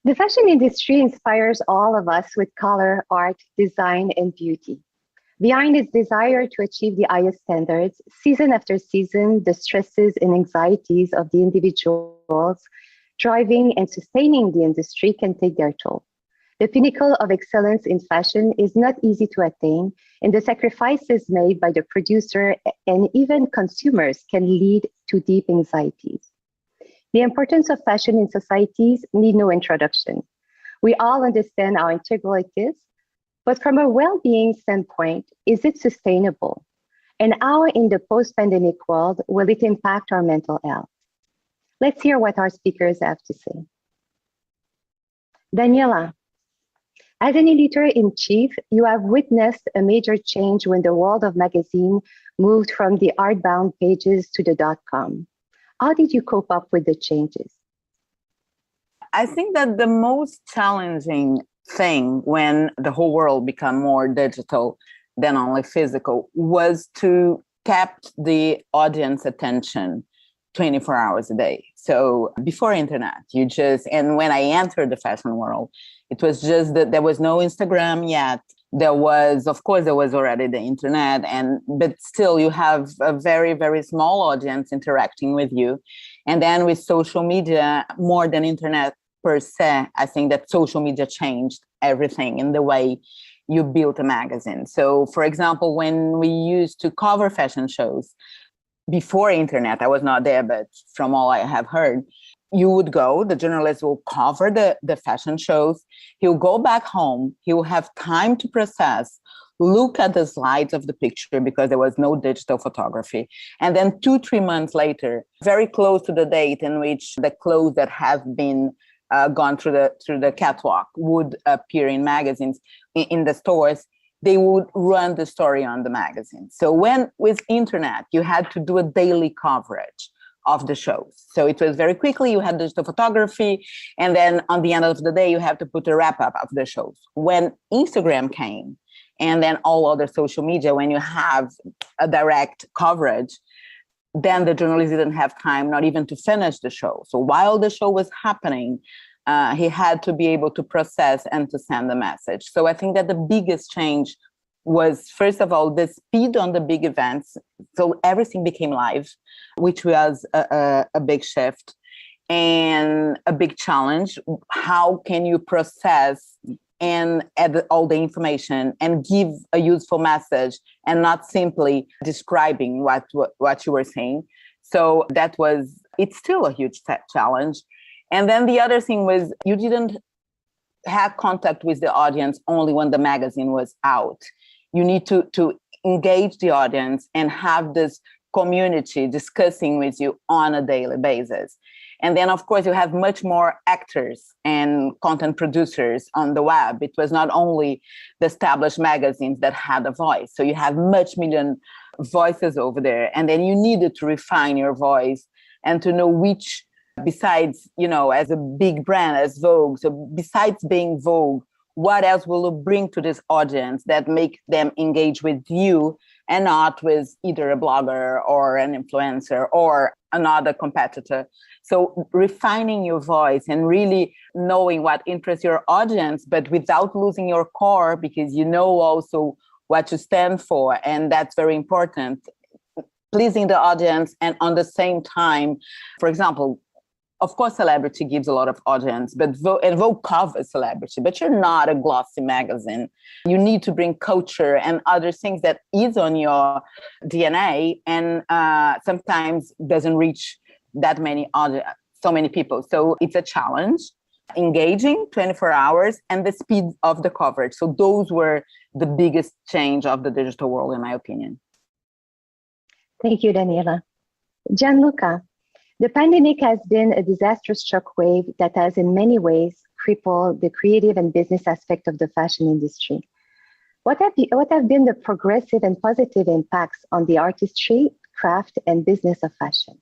The fashion industry inspires all of us with color, art, design, and beauty. Behind its desire to achieve the highest standards, season after season, the stresses and anxieties of the individuals driving and sustaining the industry can take their toll. The pinnacle of excellence in fashion is not easy to attain, and the sacrifices made by the producer and even consumers can lead to deep anxieties. The importance of fashion in societies need no introduction. We all understand how integral it is, but from a well-being standpoint, is it sustainable? And how in the post-pandemic world will it impact our mental health? Let's hear what our speakers have to say. Daniela, as an editor-in-chief, you have witnessed a major change when the world of magazine moved from the hardbound pages to the .com. How did you cope up with the changes? I think that the most challenging thing when the whole world became more digital than only physical was to keep the audience attention 24 hours a day. So before internet, and when I entered the fashion world, it was just that there was no Instagram yet. There was already the internet, but still you have a very, very small audience interacting with you. And then with social media, more than internet per se, I think that social media changed everything in the way you built a magazine. So for example, when we used to cover fashion shows before internet, I was not there, but from all I have heard, the journalist will cover the fashion shows. He'll go back home. He'll have time to process, look at the slides of the picture because there was no digital photography. And then 2-3 months later, very close to the date in which the clothes that have been gone through the catwalk would appear in magazines, in the stores, they would run the story on the magazine. So with internet, you had to do a daily coverage of the shows. So it was very quickly, you had digital photography, and then on the end of the day, you have to put a wrap up of the shows. When Instagram came, and then all other social media, when you have a direct coverage, then the journalist didn't have time, not even to finish the show. So while the show was happening, he had to be able to process and to send the message. So I think that the biggest change was, first of all, the speed on the big events. So everything became live, which was a big shift and a big challenge. How can you process and add all the information and give a useful message and not simply describing what you were saying? So it's still a huge challenge. And then the other thing was you didn't have contact with the audience only when the magazine was out. You need to engage the audience and have this community discussing with you on a daily basis. And then, of course, you have much more actors and content producers on the web. It was not only the established magazines that had a voice. So you have million voices over there. And then you needed to refine your voice and to know which, besides, as a big brand, as Vogue, so besides being Vogue, what else will you bring to this audience that make them engage with you and not with either a blogger or an influencer or another competitor? So refining your voice and really knowing what interests your audience, but without losing your core, because you know also what you stand for. And that's very important. Pleasing the audience and on the same time, for example, of course, celebrity gives a lot of audience, but Vogue covers celebrity, but you're not a glossy magazine. You need to bring culture and other things that is on your DNA and sometimes doesn't reach that so many people. So it's a challenge, engaging 24 hours and the speed of the coverage. So those were the biggest change of the digital world, in my opinion. Thank you, Daniela. Gianluca, the pandemic has been a disastrous shockwave that has in many ways crippled the creative and business aspect of the fashion industry. What have been the progressive and positive impacts on the artistry, craft, and business of fashion?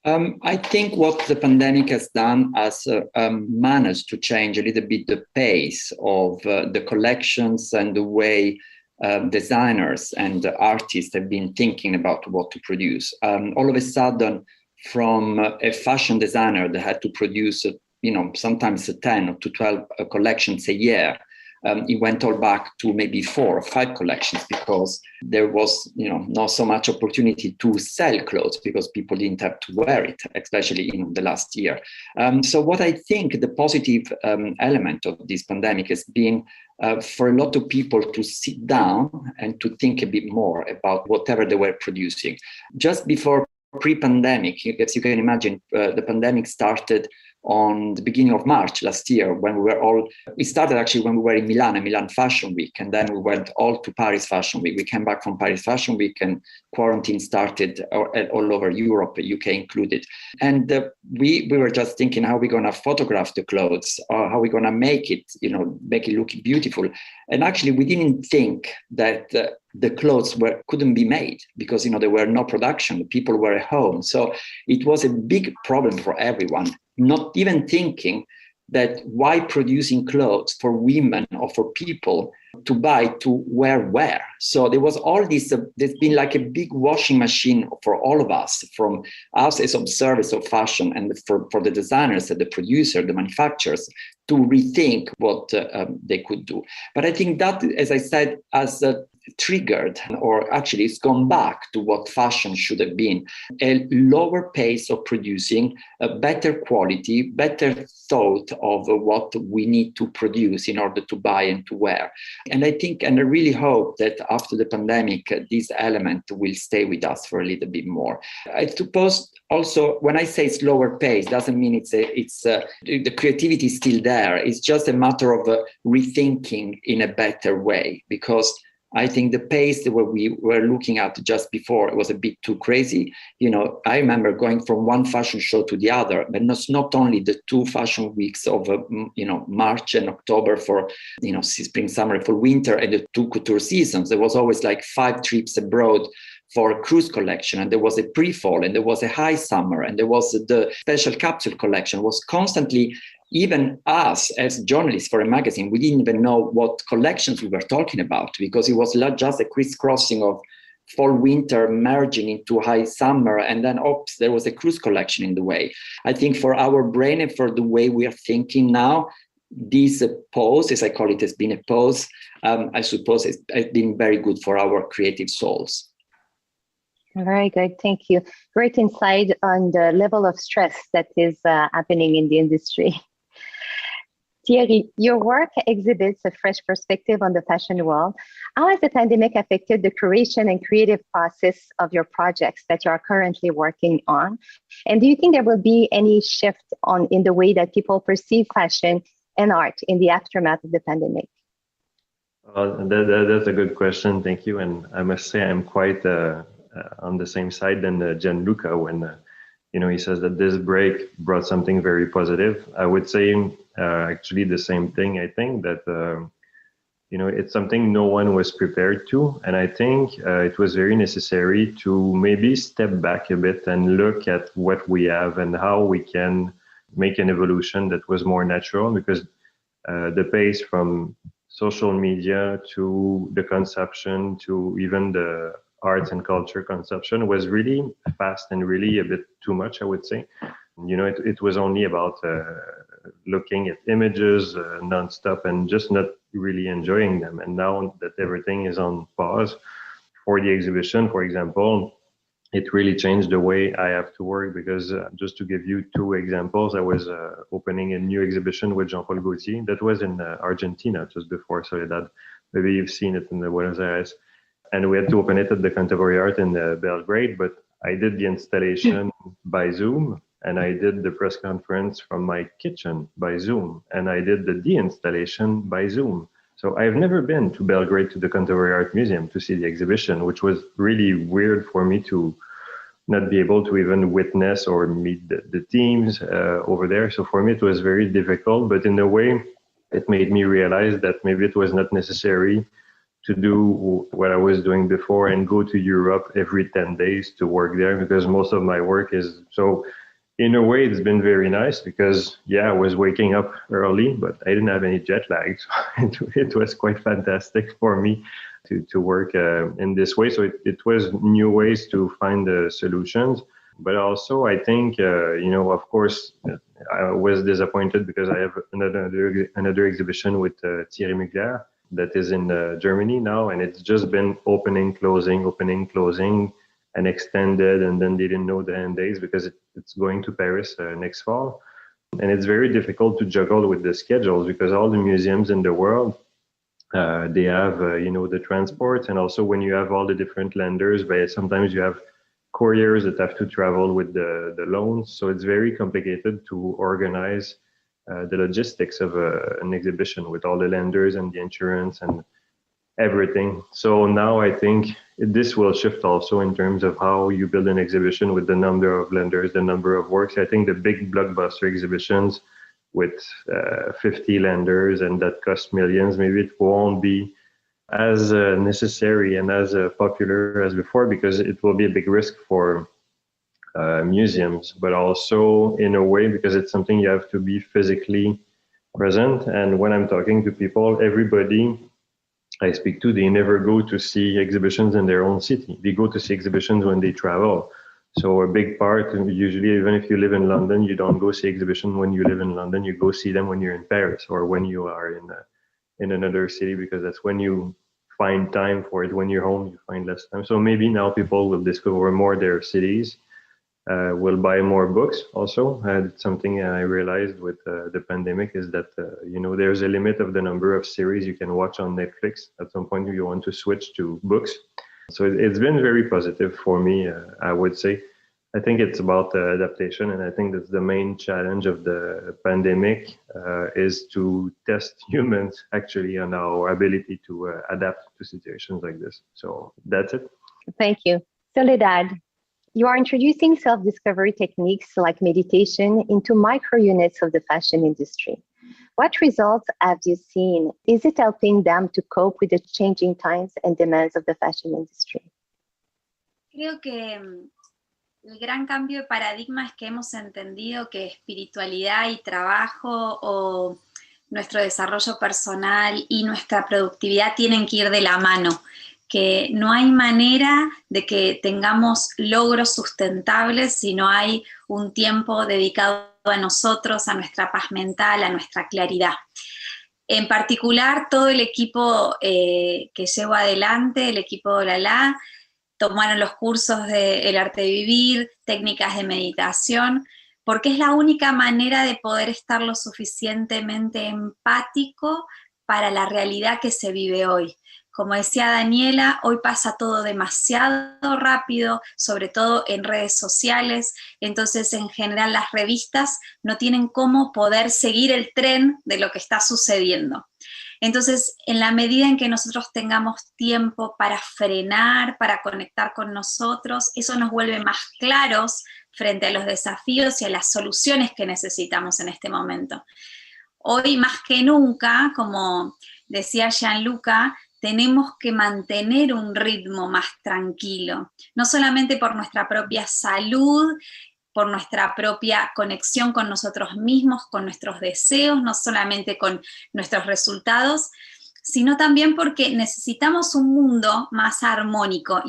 I think what the pandemic has done has managed to change a little bit the pace of the collections and the way designers and artists have been thinking about what to produce. All of a sudden, from a fashion designer that had to produce sometimes 10 to 12 collections a year. It went all back to maybe 4 or 5 collections because there was, not so much opportunity to sell clothes because people didn't have to wear it, especially in the last year. So what I think the positive element of this pandemic has been for a lot of people to sit down and to think a bit more about whatever they were producing. Just before pre-pandemic, as you can imagine, the pandemic started on the beginning of March last year when we started actually when we were in Milan Fashion Week, and then we went all to Paris Fashion Week. We came back from Paris Fashion Week and quarantine started all over Europe, UK included. And we were just thinking how we're going to photograph the clothes or how we're going to make it look beautiful. And actually we didn't think that the clothes couldn't be made because there were no production, people were at home. So it was a big problem for everyone, not even thinking that why producing clothes for women or for people to buy to wear where. So there was all this, there's been like a big washing machine for all of us, from us as observers of fashion and for the designers and the producer, the manufacturers, to rethink what they could do. But I think that, as I said, as triggered, or actually it's gone back to what fashion should have been: a lower pace of producing, a better quality, better thought of what we need to produce in order to buy and to wear. And I think, and I really hope that after the pandemic, this element will stay with us for a little bit more. I suppose also when I say slower pace, doesn't mean it's the creativity is still there. It's just a matter of rethinking in a better way, because I think the pace that we were looking at just before, it was a bit too crazy. I remember going from one fashion show to the other, but it's not only the 2 fashion weeks of, March and October for, spring, summer, for winter, and the 2 couture seasons. There was always like 5 trips abroad for a cruise collection, and there was a pre-fall, and there was a high summer, and there was the special capsule collection. It was constantly. Even us as journalists for a magazine, we didn't even know what collections we were talking about, because it was just a crisscrossing of fall, winter merging into high summer. And then, there was a cruise collection in the way. I think for our brain and for the way we are thinking now, this pause, as I call it, has been a pause. I suppose it's been very good for our creative souls. Very good. Thank you. Great insight on the level of stress that is happening in the industry. Thierry, your work exhibits a fresh perspective on the fashion world. How has the pandemic affected the curation and creative process of your projects that you are currently working on? And do you think there will be any shift in the way that people perceive fashion and art in the aftermath of the pandemic? That's a good question. Thank you. And I must say I'm quite on the same side than Gianluca when he says that this break brought something very positive. I would say actually the same thing. I think that it's something no one was prepared to, and I think it was very necessary to maybe step back a bit and look at what we have and how we can make an evolution that was more natural, because the pace from social media to the consumption to even the arts and culture consumption was really fast and really a bit too much, I would say. It was only about looking at images nonstop and just not really enjoying them. And now that everything is on pause for the exhibition, for example, it really changed the way I have to work, because just to give you 2 examples, I was opening a new exhibition with Jean-Paul Gaultier that was in Argentina just before Soledad. Maybe you've seen it in the Buenos Aires. And we had to open it at the Contemporary Art in Belgrade, but I did the installation by Zoom, and I did the press conference from my kitchen by Zoom, and I did the de-installation by Zoom. So I've never been to Belgrade to the Contemporary Art Museum to see the exhibition, which was really weird for me to not be able to even witness or meet the teams over there. So for me, it was very difficult, but in a way, it made me realize that maybe it was not necessary to do what I was doing before and go to Europe every 10 days to work there, because most of my work is so. In a way, it's been very nice because, I was waking up early, but I didn't have any jet lag. So it was quite fantastic for me to work in this way. So it was new ways to find the solutions. But also, I think, of course, I was disappointed because I have another exhibition with Thierry Mugler that is in Germany now, and it's just been opening, closing, and extended, and then they didn't know the end days because it's going to Paris next fall. And it's very difficult to juggle with the schedules because all the museums in the world, they have, the transport, and also when you have all the different lenders, but sometimes you have couriers that have to travel with the loans. So it's very complicated to organize the logistics of an exhibition with all the lenders and the insurance and everything. So now I think this will shift also in terms of how you build an exhibition with the number of lenders, the number of works. I think the big blockbuster exhibitions with 50 lenders and that cost millions, maybe it won't be as necessary and as popular as before because it will be a big risk for museums, but also in a way because it's something you have to be physically present. And when I'm talking to people, everybody I speak to, they never go to see exhibitions in their own city. They go to see exhibitions when they travel. So a big part, usually even if you live in London, you don't go see exhibition when you live in London, you go see them when you're in Paris or when you are in another city, because that's when you find time for it. When you're home, you find less time. So maybe now people will discover more their cities, will buy more books also. Something I realized with the pandemic is that, there's a limit of the number of series you can watch on Netflix. At some point, you want to switch to books. So it's been very positive for me, I would say. I think it's about adaptation, and I think that's the main challenge of the pandemic is to test humans actually on our ability to adapt to situations like this. So that's it. Thank you. Soledad, you are introducing self-discovery techniques like meditation into micro units of the fashion industry. What results have you seen? Is it helping them to cope with the changing times and demands of the fashion industry? Creo que el gran cambio de paradigma es que hemos entendido que espiritualidad y trabajo o nuestro desarrollo personal y nuestra productividad tienen que ir de la mano, que no hay manera de que tengamos logros sustentables si no hay un tiempo dedicado a nosotros, a nuestra paz mental, a nuestra claridad. En particular, todo el equipo que llevo adelante, el equipo de Olala, tomaron los cursos de El Arte de Vivir, técnicas de meditación, porque es la única manera de poder estar lo suficientemente empático para la realidad que se vive hoy. Como decía Daniela, hoy pasa todo demasiado rápido, sobre todo en redes sociales, entonces en general las revistas no tienen cómo poder seguir el tren de lo que está sucediendo. Entonces, en la medida en que nosotros tengamos tiempo para frenar, para conectar con nosotros, eso nos vuelve más claros frente a los desafíos y a las soluciones que necesitamos en este momento. Hoy más que nunca, como decía Gianluca, tenemos que mantener un ritmo más tranquilo, no solamente por nuestra propia salud, por nuestra propia conexión con nosotros mismos, con nuestros deseos, no solamente con nuestros resultados, sino también porque necesitamos un mundo más armónico.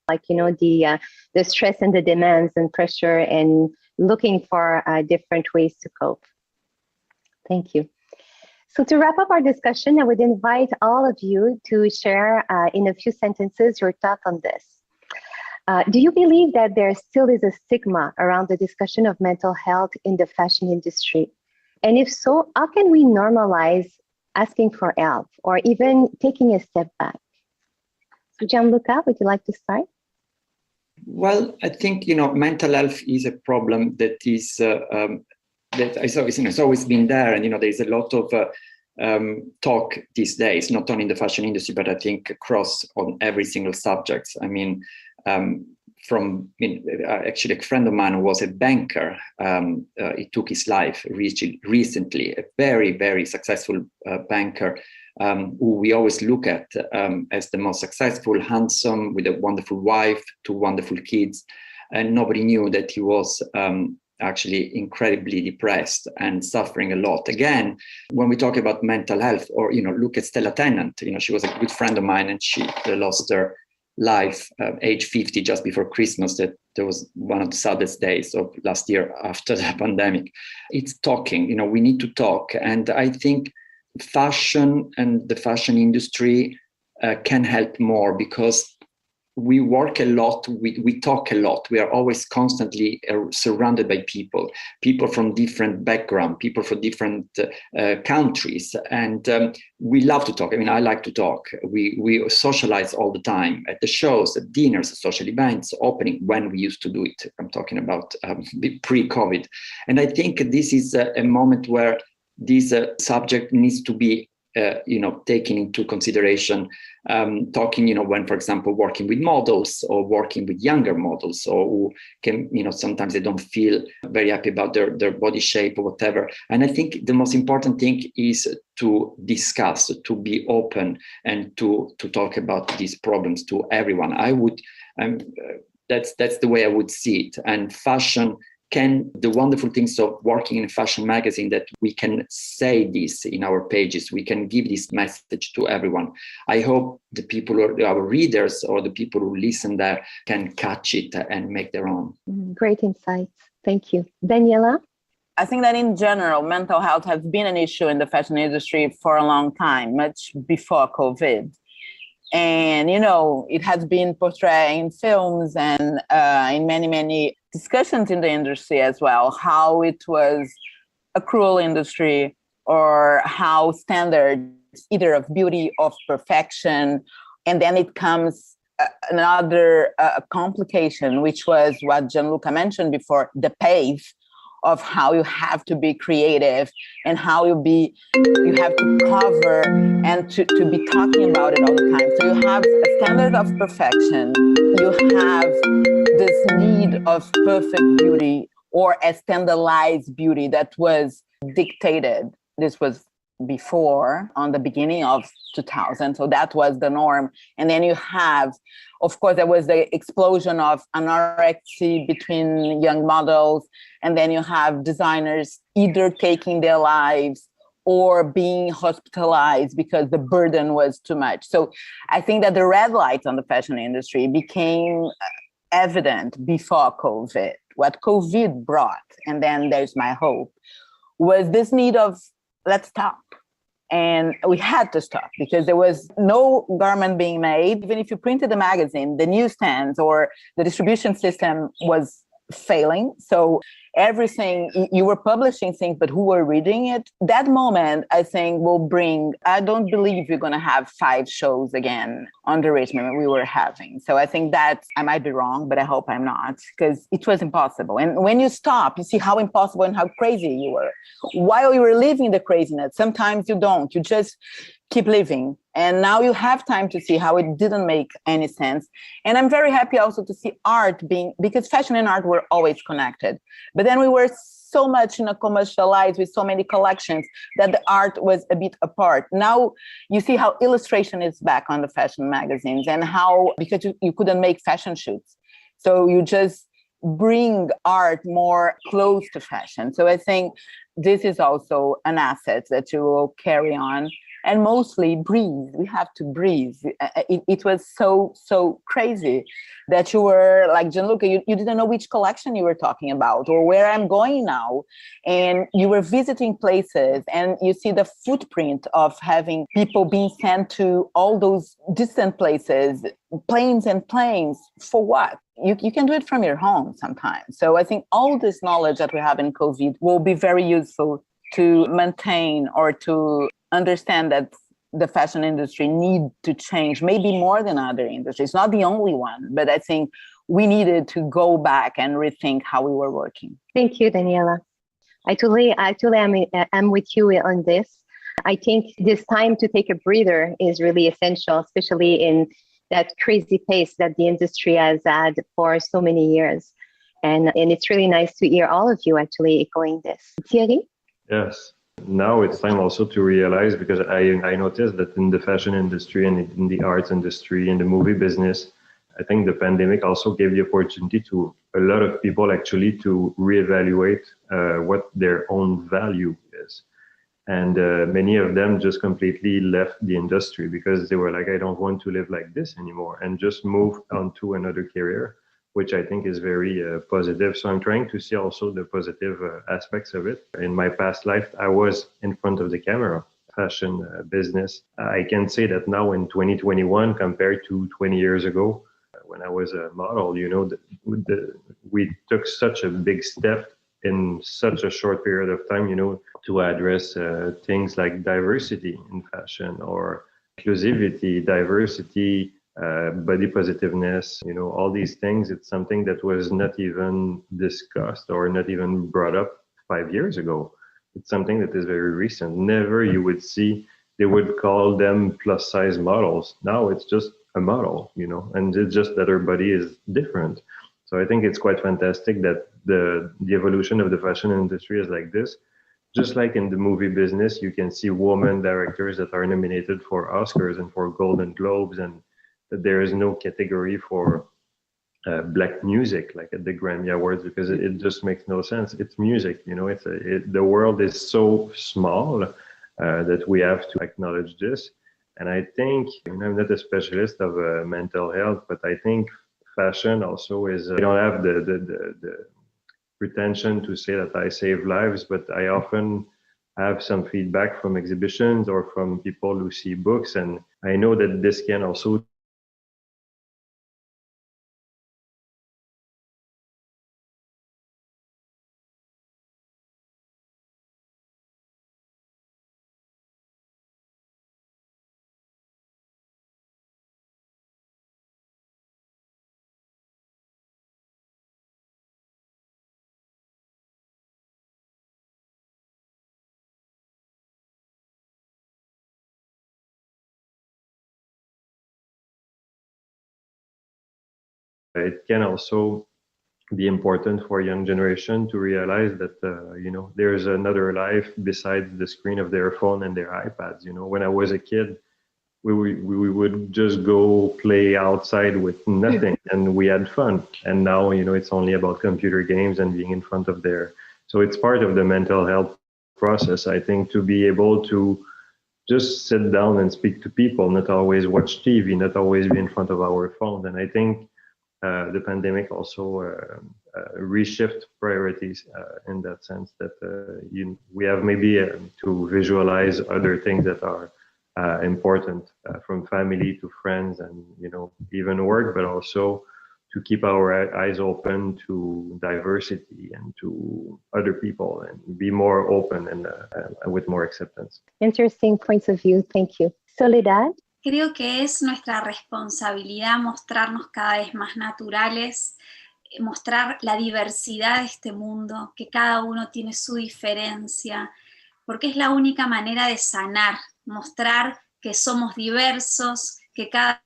Like, the stress and the demands and pressure and looking for different ways to cope. Thank you. So to wrap up our discussion, I would invite all of you to share in a few sentences your thoughts on this. Do you believe that there still is a stigma around the discussion of mental health in the fashion industry? And if so, how can we normalize asking for help or even taking a step back? So Gianluca, would you like to start? Well, I think, mental health is a problem that is that it's always been there, and there's a lot of talk these days, not only in the fashion industry, but I think across on every single subject. I mean, actually, a friend of mine who was a banker, he took his life recently. A very, very successful banker, who we always look at as the most successful, handsome, with a wonderful wife, 2 wonderful kids, and nobody knew that he was actually incredibly depressed and suffering a lot. Again, when we talk about mental health, or look at Stella Tennant, she was a good friend of mine, and she lost her life, age 50, just before Christmas, that there was one of the saddest days of last year after the pandemic. It's talking, we need to talk. And I think fashion and the fashion industry can help more, because we work a lot, we talk a lot. We are always constantly surrounded by people from different backgrounds, people from different countries. And we love to talk. I mean, I like to talk. We socialize all the time at the shows, at dinners, at social events, opening, when we used to do it. I'm talking about pre-COVID. And I think this is a moment where this subject needs to be taken into consideration, talking, when, for example, working with models or working with younger models, or who can, sometimes they don't feel very happy about their body shape or whatever. And I think the most important thing is to discuss, to be open, and to talk about these problems to everyone. That's the way I would see it. And fashion the wonderful things of working in a fashion magazine, that we can say this in our pages, we can give this message to everyone. I hope the people, or our readers, or the people who listen there, can catch it and make their own. Great insights. Thank you. Daniela? I think that in general, mental health has been an issue in the fashion industry for a long time, much before COVID. And, it has been portrayed in films and in many, many discussions in the industry as well, how it was a cruel industry, or how standards, either of beauty, of perfection, and then it comes another complication, which was what Gianluca mentioned before, the pace of how you have to be creative and how you have to cover and to be talking about it all the time. So you have a standard of perfection, you have this need of perfect beauty, or a standardized beauty that was dictated. This was before, on the beginning of 2000. So that was the norm. And then you have, of course, there was the explosion of anorexia between young models. And then you have designers either taking their lives or being hospitalized because the burden was too much. So I think that the red light on the fashion industry became evident before COVID. What COVID brought, and then there's my hope, was this need of, let's stop. And we had to stop because there was no garment being made. Even if you printed a magazine, the newsstands or the distribution system was failing. So everything, you were publishing things, but who were reading it? That moment, I think, will bring, I don't believe you're going to have 5 shows again on the Richmond we were having. So I think that I might be wrong, but I hope I'm not, because it was impossible. And when you stop, you see how impossible and how crazy you were. While you were living the craziness, sometimes you don't. You just keep living. And now you have time to see how it didn't make any sense. And I'm very happy also to see art because fashion and art were always connected. But then we were so much commercialized with so many collections that the art was a bit apart. Now you see how illustration is back on the fashion magazines, and how, because you couldn't make fashion shoots. So you just bring art more close to fashion. So I think this is also an asset that you will carry on. And mostly breathe. We have to breathe. It was so crazy that you were like, Gianluca, you didn't know which collection you were talking about or where I'm going now. And you were visiting places and you see the footprint of having people being sent to all those distant places, planes and planes. For what? You can do it from your home sometimes. So I think all this knowledge that we have in COVID will be very useful to maintain or to understand that the fashion industry need to change, maybe more than other industries. Not the only one, but I think we needed to go back and rethink how we were working. Thank you, Daniela. I totally am with you on this. I think this time to take a breather is really essential, especially in that crazy pace that the industry has had for so many years. And it's really nice to hear all of you actually echoing this. Thierry? Yes. Now it's time also to realize, because I noticed that in the fashion industry and in the arts industry, in the movie business, I think the pandemic also gave the opportunity to a lot of people actually to reevaluate what their own value is. And many of them just completely left the industry because they were like, I don't want to live like this anymore, and just move on to another career, which I think is very positive. So I'm trying to see also the positive aspects of it. In my past life, I was in front of the camera, fashion business. I can say that now in 2021 compared to 20 years ago, when I was a model, you know, we took such a big step in such a short period of time, you know, to address things like diversity in fashion or inclusivity, diversity, body positiveness, you know, all these things. It's something that was not even discussed or not even brought up 5 years ago. It's something that is very recent. Never you would see, they would call them plus size models. Now it's just a model, you know, and it's just that her body is different. So I think it's quite fantastic that the evolution of the fashion industry is like this. Just like in the movie business, you can see women directors that are nominated for Oscars and for Golden Globes, and that there is no category for black music like at the Grammy Awards, because it just makes no sense. It's music, you know. The world is so small that we have to acknowledge this. And I think, you know, I'm not a specialist of mental health, but I think fashion also is. I don't have the pretension to say that I save lives, but I often have some feedback from exhibitions or from people who see books, and I know that this can also it can also be important for young generation to realize that you know, there's another life besides the screen of their phone and their iPads. You know, when I was a kid, we would just go play outside with nothing and we had fun. And now, you know, it's only about computer games and being in front of their. So it's part of the mental health process, I think, to be able to just sit down and speak to people, not always watch TV, not always be in front of our phone. And I think the pandemic also reshift priorities in that sense, that we have maybe to visualize other things that are important, from family to friends and, you know, even work, but also to keep our eyes open to diversity and to other people and be more open and with more acceptance. Interesting points of view. Thank you. Soledad? Creo que es nuestra responsabilidad mostrarnos cada vez más naturales, mostrar la diversidad de este mundo, que cada uno tiene su diferencia, porque es la única manera de sanar, mostrar que somos diversos, que cada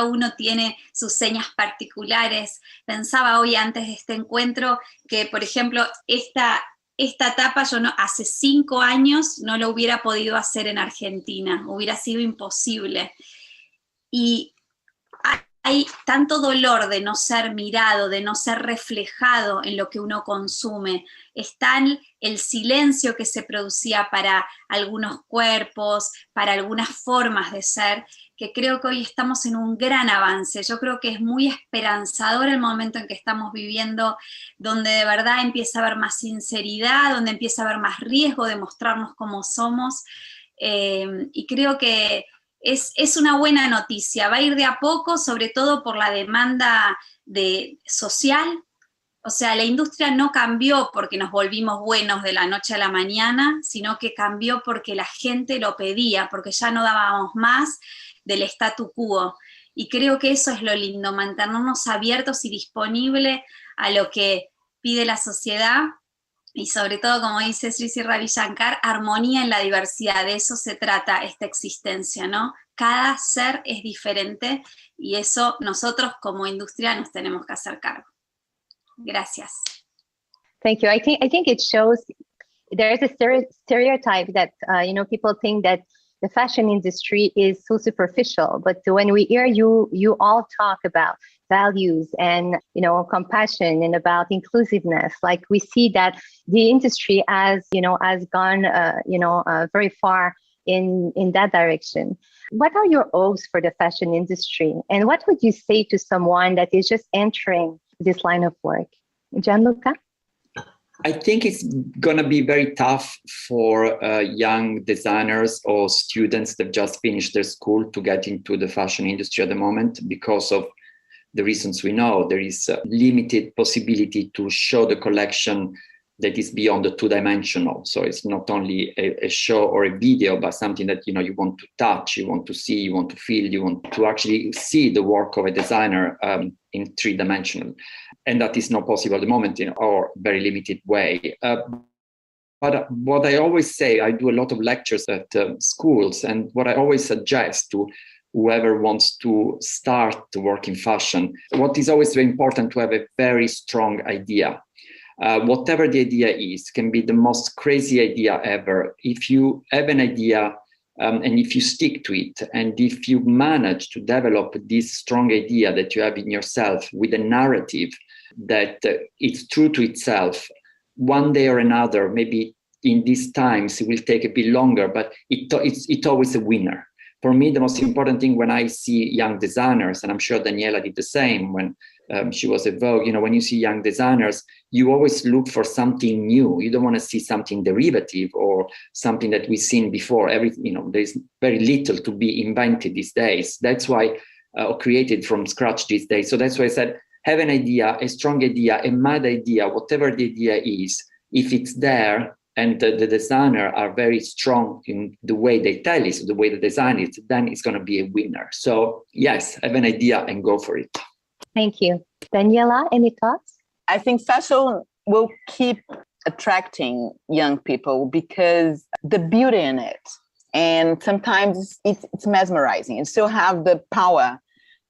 uno tiene sus señas particulares. Pensaba hoy antes de este encuentro que, por ejemplo, esta etapa yo hace 5 años no lo hubiera podido hacer en Argentina, hubiera sido imposible. Y hay tanto dolor de no ser mirado, de no ser reflejado en lo que uno consume. Está el silencio que se producía para algunos cuerpos, para algunas formas de ser, que creo que hoy estamos en un gran avance. Yo creo que es muy esperanzador el momento en que estamos viviendo, donde de verdad empieza a haber más sinceridad, donde empieza a haber más riesgo de mostrarnos cómo somos, y creo que es una buena noticia. Va a ir de a poco, sobre todo por la demanda social. O sea, la industria no cambió porque nos volvimos buenos de la noche a la mañana, sino que cambió porque la gente lo pedía, porque ya no dábamos más del statu quo. Y creo que eso es lo lindo, mantenernos abiertos y disponibles a lo que pide la sociedad, y sobre todo, como dice Sri Ravi Shankar, armonía en la diversidad. De eso se trata esta existencia, ¿no? Cada ser es diferente y eso nosotros como industria nos tenemos que hacer cargo. Gracias. Thank you. I think it shows there is a stereotype that you know, people think that the fashion industry is so superficial, but when we hear you all talk about values and, compassion and about inclusiveness. Like we see that the industry has gone, very far in that direction. What are your hopes for the fashion industry? And what would you say to someone that is just entering this line of work? Gianluca? I think it's going to be very tough for young designers or students that just finished their school to get into the fashion industry at the moment because of the reasons we know. There is a limited possibility to show the collection that is beyond the two-dimensional. So it's not only a show or a video, but something that you want to touch, you want to see, you want to feel, you want to actually see the work of a designer in three-dimensional. And that is not possible at the moment in our very limited way. But what I always say, I do a lot of lectures at schools, and what I always suggest to whoever wants to start to work in fashion, what is always very important to have a very strong idea. Whatever the idea is, can be the most crazy idea ever. If you have an idea and if you stick to it, and if you manage to develop this strong idea that you have in yourself with a narrative that it's true to itself, one day or another, maybe in these times, it will take a bit longer, but it's always a winner. For me, the most important thing when I see young designers, and I'm sure Daniela did the same when she was at Vogue, when you see young designers, you always look for something new. You don't want to see something derivative or something that we've seen before. There's very little to be invented these days. That's why, or created from scratch these days. So that's why I said, have an idea, a strong idea, a mad idea, whatever the idea is. If it's there and the designer are very strong in the way they tell it, the way they design it, then it's going to be a winner. So yes, have an idea and go for it. Thank you. Daniela, any thoughts? I think fashion will keep attracting young people because the beauty in it, and sometimes it's mesmerizing and still have the power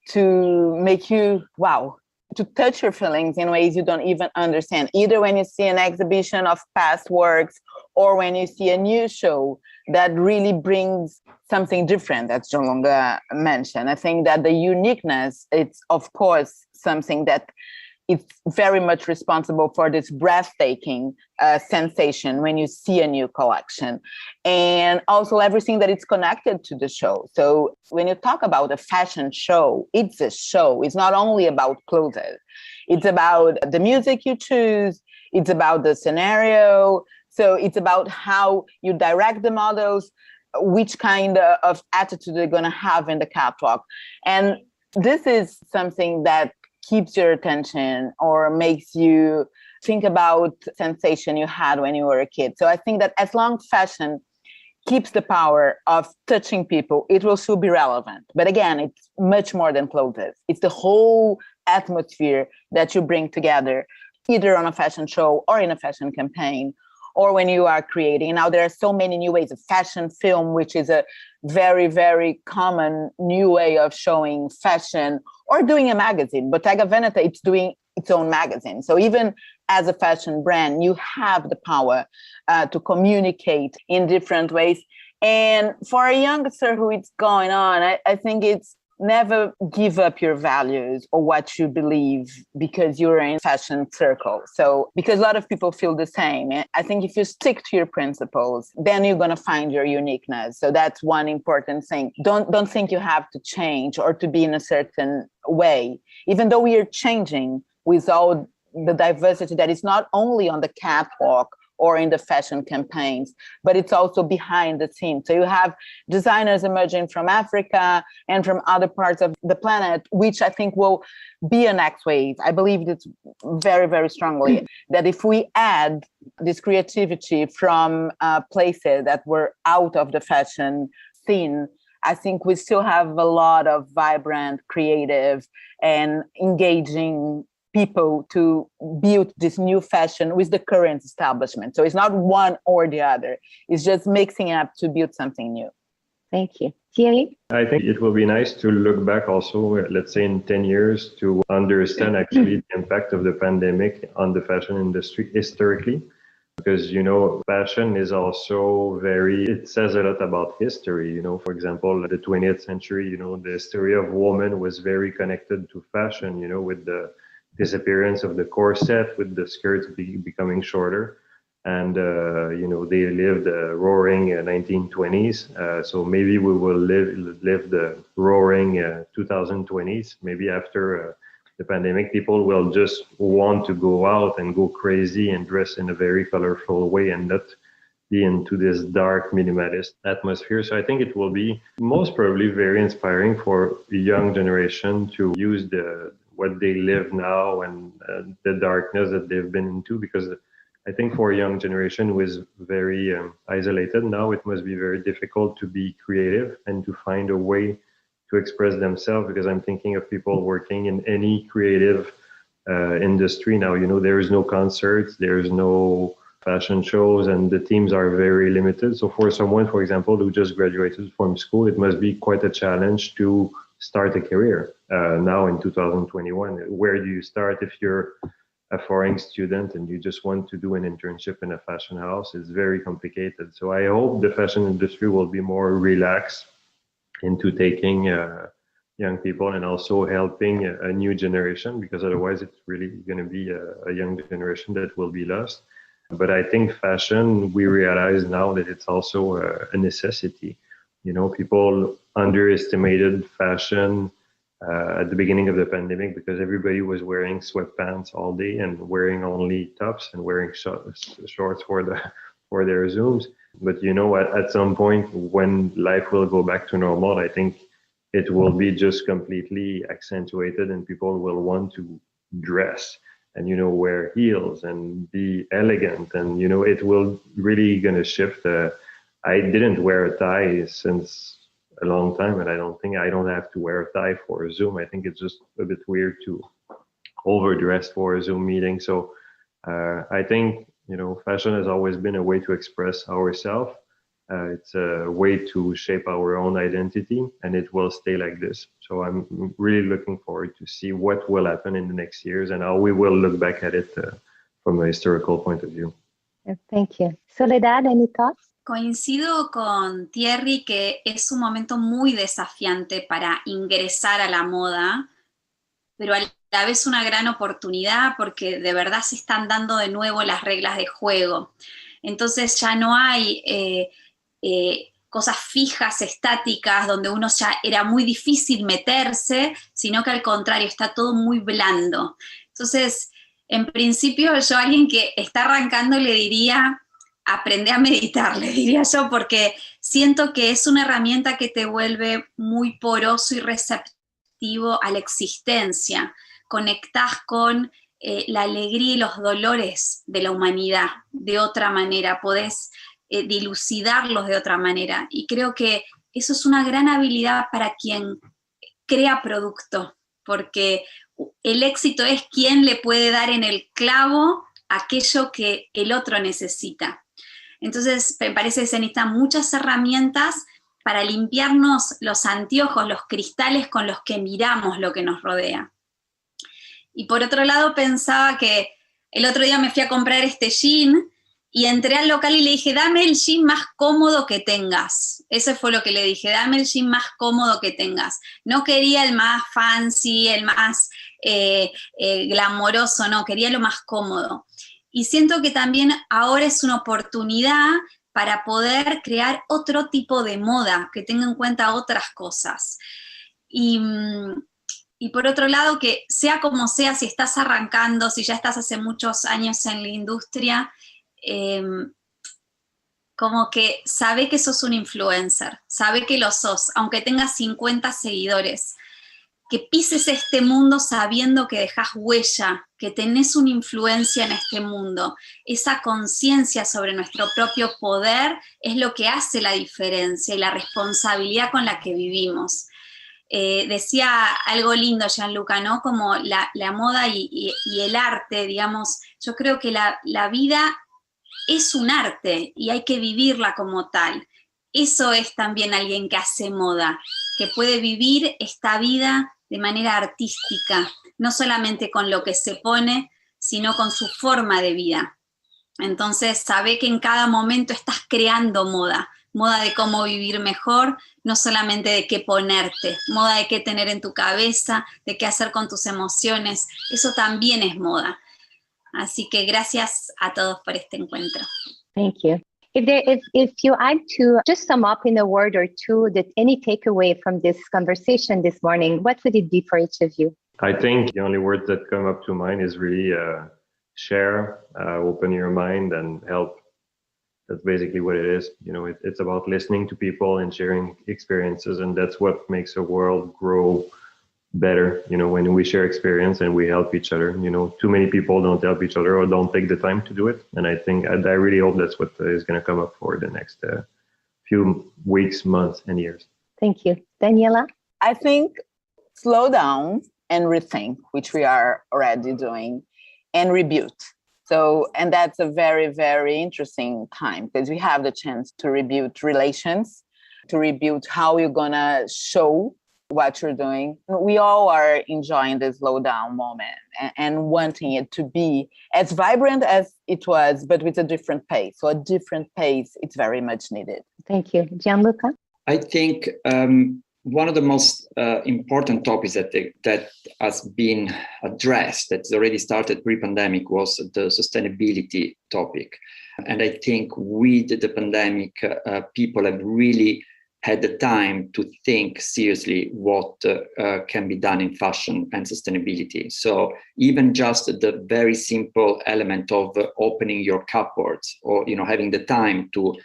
to make you, wow, to touch your feelings in ways you don't even understand, either when you see an exhibition of past works or when you see a new show that really brings something different, as Gianluca mentioned. I think that the uniqueness, it's of course something that it's very much responsible for this breathtaking sensation when you see a new collection, and also everything that is connected to the show. So when you talk about a fashion show, it's a show. It's not only about clothes. It's about the music you choose. It's about the scenario. So it's about how you direct the models, which kind of attitude they're going to have in the catwalk. And this is something that keeps your attention or makes you think about sensation you had when you were a kid. So I think that as long as fashion keeps the power of touching people, it will still be relevant. But again, it's much more than clothes. It's the whole atmosphere that you bring together, either on a fashion show or in a fashion campaign, or when you are creating. Now, there are so many new ways of fashion film, which is a very, very common new way of showing fashion, or doing a magazine. Bottega Veneta, it's doing its own magazine. So even as a fashion brand, you have the power to communicate in different ways. And for a youngster who is going on, I think it's never give up your values or what you believe because you're in fashion circle. So because a lot of people feel the same. I think if you stick to your principles, then you're going to find your uniqueness. So that's one important thing. Don't think you have to change or to be in a certain way, even though we are changing with all the diversity that is not only on the catwalk or in the fashion campaigns, but it's also behind the scenes. So you have designers emerging from Africa and from other parts of the planet, which I think will be a next wave. I believe it's very, very strongly that if we add this creativity from places that were out of the fashion scene, I think we still have a lot of vibrant, creative, and engaging people to build this new fashion with the current establishment. So it's not one or the other. It's just mixing up to build something new. Thank you. Thierry? I think it will be nice to look back also, let's say in 10 years, to understand actually the impact of the pandemic on the fashion industry historically. because, fashion is also it says a lot about history. For example, the 20th century, the history of women was very connected to fashion, with the disappearance of the corset, with the skirts becoming shorter. And, they lived roaring 1920s. So maybe we will live the roaring 2020s. Maybe after the pandemic, people will just want to go out and go crazy and dress in a very colorful way and not be into this dark minimalist atmosphere. So I think it will be most probably very inspiring for the young generation to use what they live now and the darkness that they've been into, because I think for a young generation who is very isolated now, it must be very difficult to be creative and to find a way to express themselves, because I'm thinking of people working in any creative industry now. There is no concerts, there's no fashion shows, and the teams are very limited. So for someone, for example, who just graduated from school, it must be quite a challenge to start a career now in 2021. Where do you start if you're a foreign student and you just want to do an internship in a fashion house? It's very complicated. So I hope the fashion industry will be more relaxed into taking young people and also helping a new generation, because otherwise it's really going to be a young generation that will be lost. But I think fashion, we realize now that it's also a necessity. People underestimated fashion at the beginning of the pandemic because everybody was wearing sweatpants all day and wearing only tops and wearing shorts for their Zooms. But at some point when life will go back to normal, I think it will be just completely accentuated and people will want to dress and, wear heels and be elegant. And, it will really going to shift. I didn't wear a tie since a long time, and I don't have to wear a tie for a Zoom. I think it's just a bit weird to overdress for a Zoom meeting. So I think, fashion has always been a way to express ourselves. It's a way to shape our own identity, and it will stay like this. So I'm really looking forward to see what will happen in the next years and how we will look back at it from a historical point of view. Thank you. Soledad, any thoughts? Coincido con Thierry que es un momento muy desafiante para ingresar a la moda, pero a la vez una gran oportunidad porque de verdad se están dando de nuevo las reglas de juego. Entonces ya no hay cosas fijas, estáticas, donde uno ya era muy difícil meterse, sino que al contrario, está todo muy blando. Entonces, en principio, yo a alguien que está arrancando le diría, aprende a meditar, le diría yo, porque siento que es una herramienta que te vuelve muy poroso y receptivo a la existencia. Conectás con la alegría y los dolores de la humanidad de otra manera, podés dilucidarlos de otra manera. Y creo que eso es una gran habilidad para quien crea producto, porque el éxito es quien le puede dar en el clavo aquello que el otro necesita. Entonces, me parece que se necesitan muchas herramientas para limpiarnos los anteojos, los cristales con los que miramos lo que nos rodea. Y por otro lado, pensaba que el otro día me fui a comprar este jean y entré al local y le dije, dame el jean más cómodo que tengas. Eso fue lo que le dije, dame el jean más cómodo que tengas. No quería el más fancy, el más glamoroso, no, quería lo más cómodo. Y siento que también ahora es una oportunidad para poder crear otro tipo de moda, que tenga en cuenta otras cosas. Y por otro lado, que sea como sea, si estás arrancando, si ya estás hace muchos años en la industria, como que sabe que sos un influencer, sabe que lo sos, aunque tengas 50 seguidores, que pises este mundo sabiendo que dejás huella, que tenés una influencia en este mundo. Esa conciencia sobre nuestro propio poder es lo que hace la diferencia y la responsabilidad con la que vivimos. Decía algo lindo Gianluca, ¿no? Como la moda y el arte, digamos, yo creo que la vida es un arte y hay que vivirla como tal. Eso es también alguien que hace moda, que puede vivir esta vida de manera artística, no solamente con lo que se pone, sino con su forma de vida. Entonces, sabe que en cada momento estás creando moda, moda de cómo vivir mejor, no solamente de qué ponerte, moda de qué tener en tu cabeza, de qué hacer con tus emociones, eso también es moda. Así que gracias a todos por este encuentro. Thank you. If you had to just sum up in a word or two that any takeaway from this conversation this morning, what would it be for each of you? I think the only words that come up to mind is really share, open your mind and help. That's basically what it is. It's about listening to people and sharing experiences, and that's what makes a world grow better. When we share experience and we help each other. Too many people don't help each other or don't take the time to do it, and I think I really hope that's what is going to come up for the next few weeks, months, and years. Thank you. Daniela? I think slow down and rethink, which we are already doing, and rebuild. So, and that's a very, very interesting time because we have the chance to rebuild relations, to rebuild how you're going to show what you're doing. We all are enjoying the slow down moment and wanting it to be as vibrant as it was, but with a different pace. So a different pace, it's very much needed. Thank you. Gianluca? I think one of the most important topics that has been addressed, that's already started pre-pandemic, was the sustainability topic. And I think with the pandemic, people have really had the time to think seriously what can be done in fashion and sustainability. So even just the very simple element of opening your cupboards, or having the time to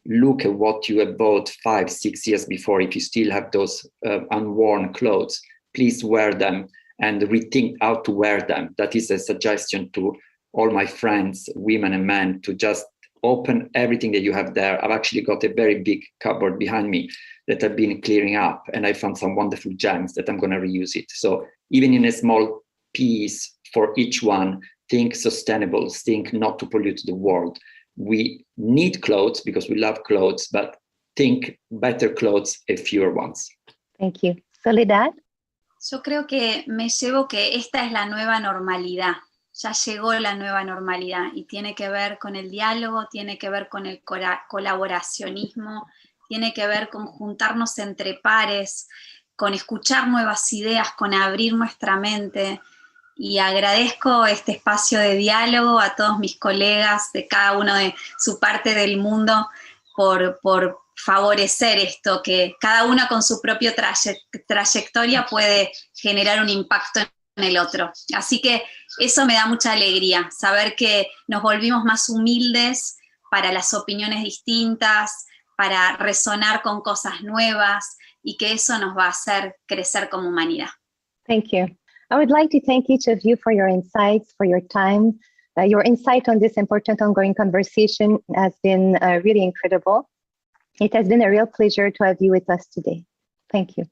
look at what you have bought 5-6 years before. If you still have those unworn clothes, please wear them and rethink how to wear them. That is a suggestion to all my friends, women and men, to just open everything that you have there. I've actually got a very big cupboard behind me that I've been clearing up, and I found some wonderful gems that I'm going to reuse it. So even in a small piece for each one, think sustainable, think not to pollute the world. We need clothes because we love clothes, but think better clothes and fewer ones. Thank you. Soledad? Yo creo que me llevo que esta es la nueva normalidad. Ya llegó la nueva normalidad y tiene que ver con el diálogo, tiene que ver con el colaboracionismo, tiene que ver con juntarnos entre pares, con escuchar nuevas ideas, con abrir nuestra mente. Y agradezco este espacio de diálogo a todos mis colegas de cada uno de su parte del mundo por favorecer esto, que cada uno con su propia trayectoria puede generar un impacto en el otro. Así que eso me da mucha alegría, saber que nos volvimos más humildes para las opiniones distintas, para resonar con cosas nuevas, y que eso nos va a hacer crecer como humanidad. Thank you. I would like to thank each of you for your insights, for your time. Your insight on this important ongoing conversation has been really incredible. It has been a real pleasure to have you with us today. Thank you.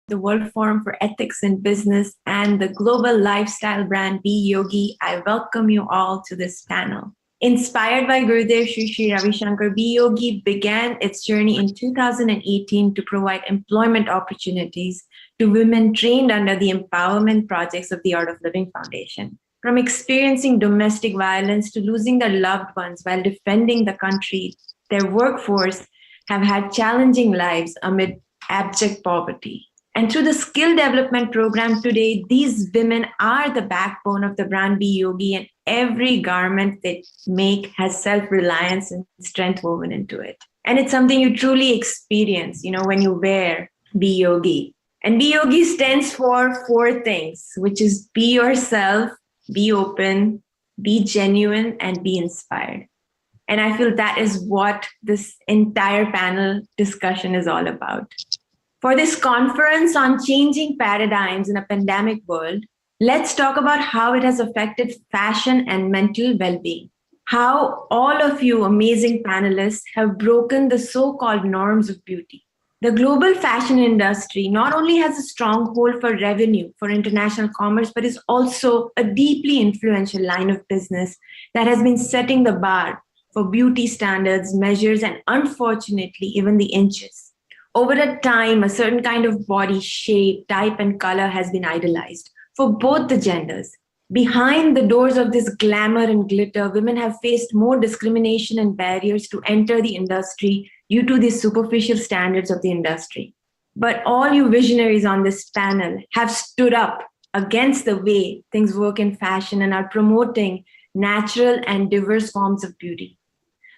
The World Forum for Ethics in Business and the global lifestyle brand Be Yogi, I welcome you all to this panel. Inspired by Gurudev Shri Ravi Shankar, Be Yogi began its journey in 2018 to provide employment opportunities to women trained under the empowerment projects of the Art of Living Foundation. From experiencing domestic violence to losing their loved ones while defending the country, their workforce have had challenging lives amid abject poverty. And through the skill development program today, these women are the backbone of the brand Be Yogi, and every garment they make has self-reliance and strength woven into it. And it's something you truly experience, when you wear Be Yogi. And Be Yogi stands for 4 things, which is be yourself, be open, be genuine, and be inspired. And I feel that is what this entire panel discussion is all about. For this conference on changing paradigms in a pandemic world, let's talk about how it has affected fashion and mental well-being. How all of you amazing panelists have broken the so-called norms of beauty. The global fashion industry not only has a stronghold for revenue for international commerce, but is also a deeply influential line of business that has been setting the bar for beauty standards, measures, and unfortunately, even the inches. Over a time, a certain kind of body shape, type, and color has been idolized for both the genders. Behind the doors of this glamour and glitter, women have faced more discrimination and barriers to enter the industry due to the superficial standards of the industry. But all you visionaries on this panel have stood up against the way things work in fashion and are promoting natural and diverse forms of beauty,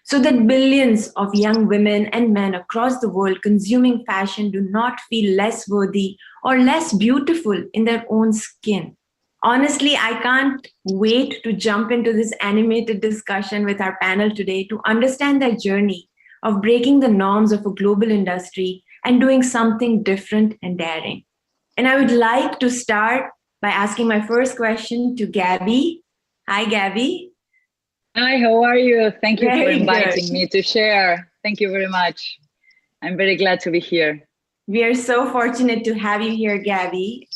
so that billions of young women and men across the world consuming fashion do not feel less worthy or less beautiful in their own skin. Honestly, I can't wait to jump into this animated discussion with our panel today to understand their journey of breaking the norms of a global industry and doing something different and daring. And I would like to start by asking my first question to Gabby. Hi, Gabby. Hi, how are you? Thank you for Very inviting good. me to share. Thank you very much. I'm very glad to be here. We are so fortunate to have you here, Gabby.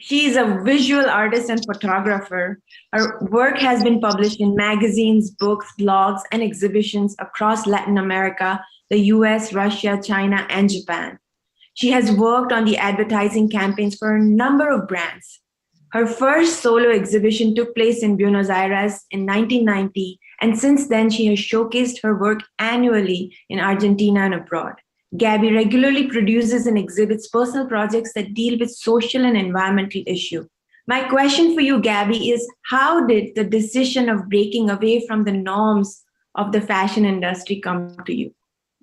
She is a visual artist and photographer. Her work has been published in magazines, books, blogs, and exhibitions across Latin America, the US, Russia, China, and Japan. She has worked on the advertising campaigns for a number of brands. Her first solo exhibition took place in Buenos Aires in 1990, and since then she has showcased her work annually in Argentina and abroad. Gabby regularly produces and exhibits personal projects that deal with social and environmental issues. My question for you, Gabby, is how did the decision of breaking away from the norms of the fashion industry come to you?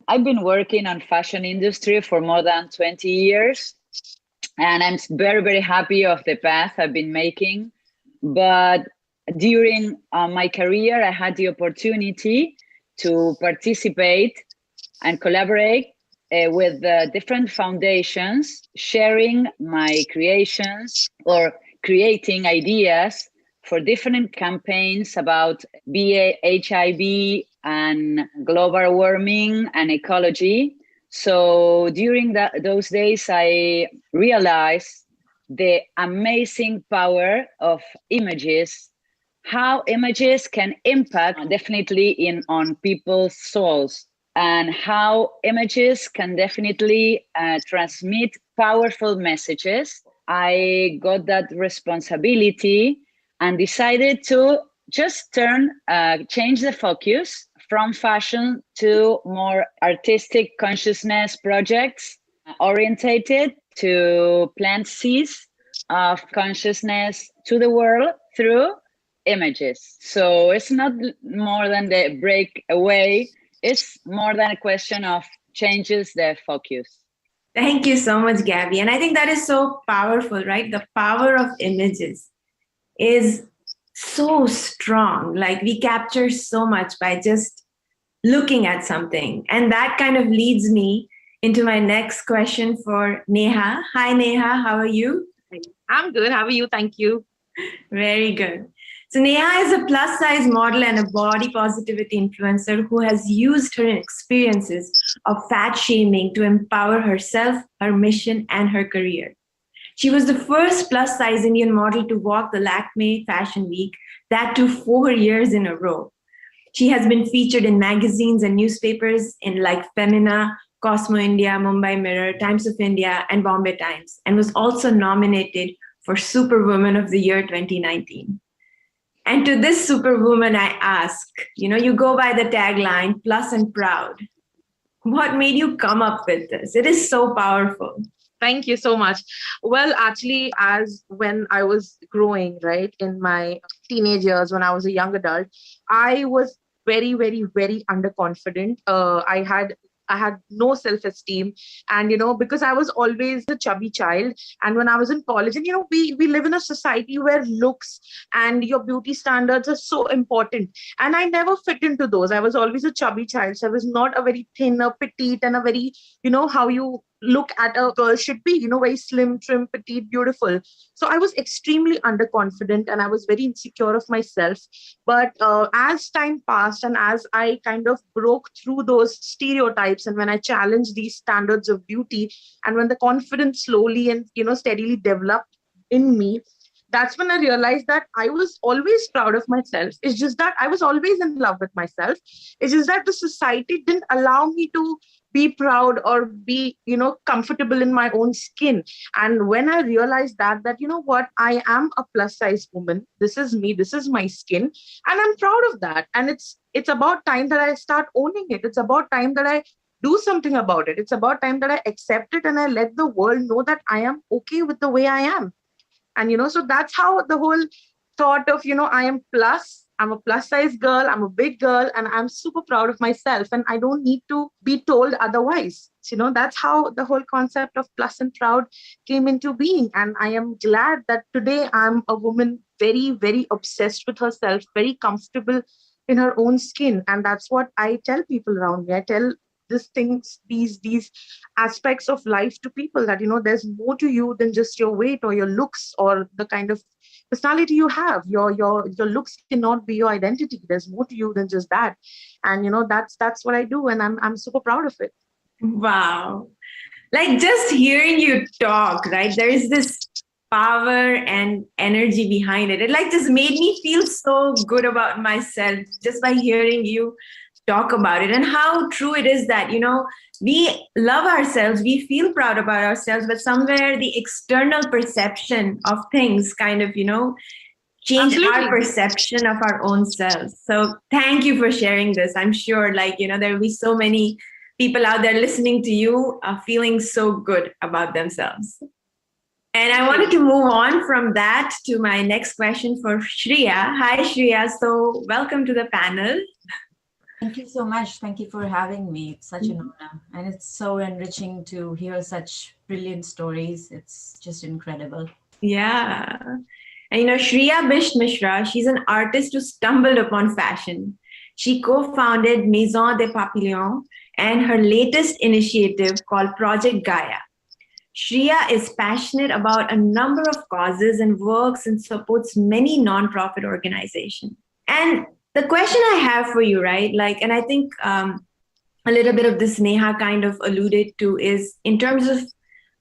I've been working on fashion industry for more than 20 years, and I'm very, very happy of the path I've been making. But during my career, I had the opportunity to participate and collaborate with different foundations, sharing my creations or creating ideas for different campaigns about HIV and global warming and ecology. So during those days, I realized the amazing power of images, how images can impact definitely on people's souls, and how images can definitely transmit powerful messages. I got that responsibility and decided to just change the focus from fashion to more artistic consciousness projects orientated to plant seeds of consciousness to the world through images. So it's not more than the breakaway. It's more than a question of changes the focus. Thank you so much, Gabby. And I think that is so powerful, right? The power of images is so strong. Like we capture so much by just looking at something. And that kind of leads me into my next question for Neha. Hi, Neha. How are you? I'm good. How are you? Thank you. Very good. So Neha is a plus size model and a body positivity influencer who has used her experiences of fat shaming to empower herself, her mission, and her career. She was the first plus size Indian model to walk the Lakme Fashion Week, that too 4 years in a row. She has been featured in magazines and newspapers in like Femina, Cosmo India, Mumbai Mirror, Times of India, and Bombay Times, and was also nominated for Superwoman of the Year 2019. And to this superwoman, I ask, you go by the tagline, plus and proud. What made you come up with this? It is so powerful. Thank you so much. Well, actually, as when I was growing, right, in my teenage years, when I was a young adult, I was very, very, very underconfident. I had no self-esteem. And, because I was always a chubby child. And when I was in college, and, we live in a society where looks and your beauty standards are so important. And I never fit into those. I was always a chubby child. So I was not a very thin or petite and a very, how you look at a girl should be, very slim, trim, petite, beautiful. So I was extremely underconfident and I was very insecure of myself. But as time passed and as I kind of broke through those stereotypes, and when I challenged these standards of beauty, and when the confidence slowly and, steadily developed in me, that's when I realized that I was always proud of myself. It's just that I was always in love with myself. It's just that the society didn't allow me to be proud or be, comfortable in my own skin. And when I realized that, what, I am a plus size woman. This is me. This is my skin. And I'm proud of that. And it's about time that I start owning it. It's about time that I do something about it. It's about time that I accept it and I let the world know that I am okay with the way I am. And, so that's how the whole thought of, I'm a plus size girl, I'm a big girl, and I'm super proud of myself. And I don't need to be told otherwise. So, that's how the whole concept of plus and proud came into being. And I am glad that today I'm a woman very, very obsessed with herself, very comfortable in her own skin. And that's what I tell people around me. I tell these aspects of life to people that, there's more to you than just your weight or your looks or the kind of personality you have. Your looks cannot be your identity. There's more to you than just that. And, that's what I do. And I'm super proud of it. Wow. Like just hearing you talk, right? There is this power and energy behind it. It like just made me feel so good about myself just by hearing you talk about it, and how true it is that, we love ourselves, we feel proud about ourselves, but somewhere the external perception of things kind of, change Absolutely. our perception of our own selves. So thank you for sharing this. I'm sure there will be so many people out there listening to you feeling so good about themselves. And I wanted to move on from that to my next question for Shreya. Hi, Shreya. So welcome to the panel. Thank you so much. Thank you for having me. It's such an honor. And it's so enriching to hear such brilliant stories. It's just incredible. Yeah. And Shreya Bisht Mishra, she's an artist who stumbled upon fashion. She co-founded Maison des Papillons and her latest initiative called Project Gaia. Shreya is passionate about a number of causes and works and supports many nonprofit organizations. And the question I have for you, right, and I think a little bit of this Neha kind of alluded to is in terms of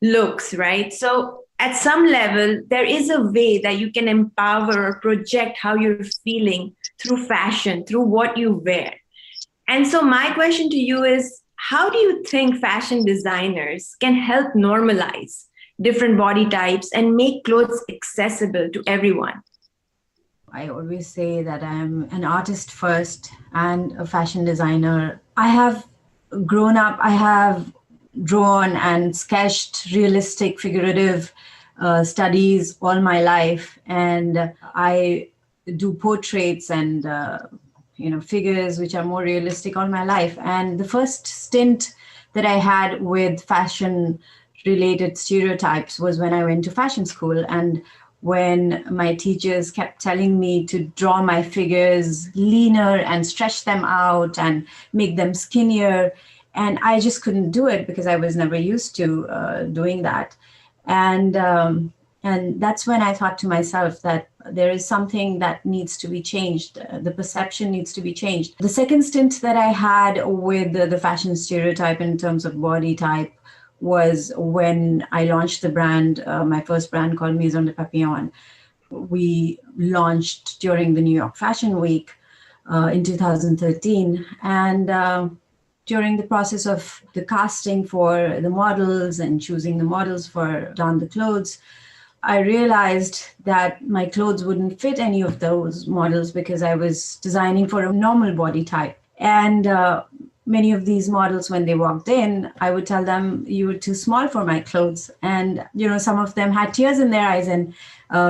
looks, right? So at some level, there is a way that you can empower or project how you're feeling through fashion, through what you wear. And so my question to you is, how do you think fashion designers can help normalize different body types and make clothes accessible to everyone? I always say that I'm an artist first and a fashion designer. I have grown up, I have drawn and sketched realistic, figurative studies all my life. And I do portraits and, figures which are more realistic all my life. And the first stint that I had with fashion related stereotypes was when I went to fashion school. And when my teachers kept telling me to draw my figures leaner and stretch them out and make them skinnier. And I just couldn't do it because I was never used to doing that. And that's when I thought to myself that there is something that needs to be changed. The perception needs to be changed. The second stint that I had with the fashion stereotype in terms of body type was when I launched the brand, my first brand called Maison des Papillons. We launched during the New York Fashion Week in 2013. And during the process of the casting for the models and choosing the models for Don the Clothes, I realized that my clothes wouldn't fit any of those models because I was designing for a normal body type. And many of these models, when they walked in, I would tell them, you were too small for my clothes. And, some of them had tears in their eyes, and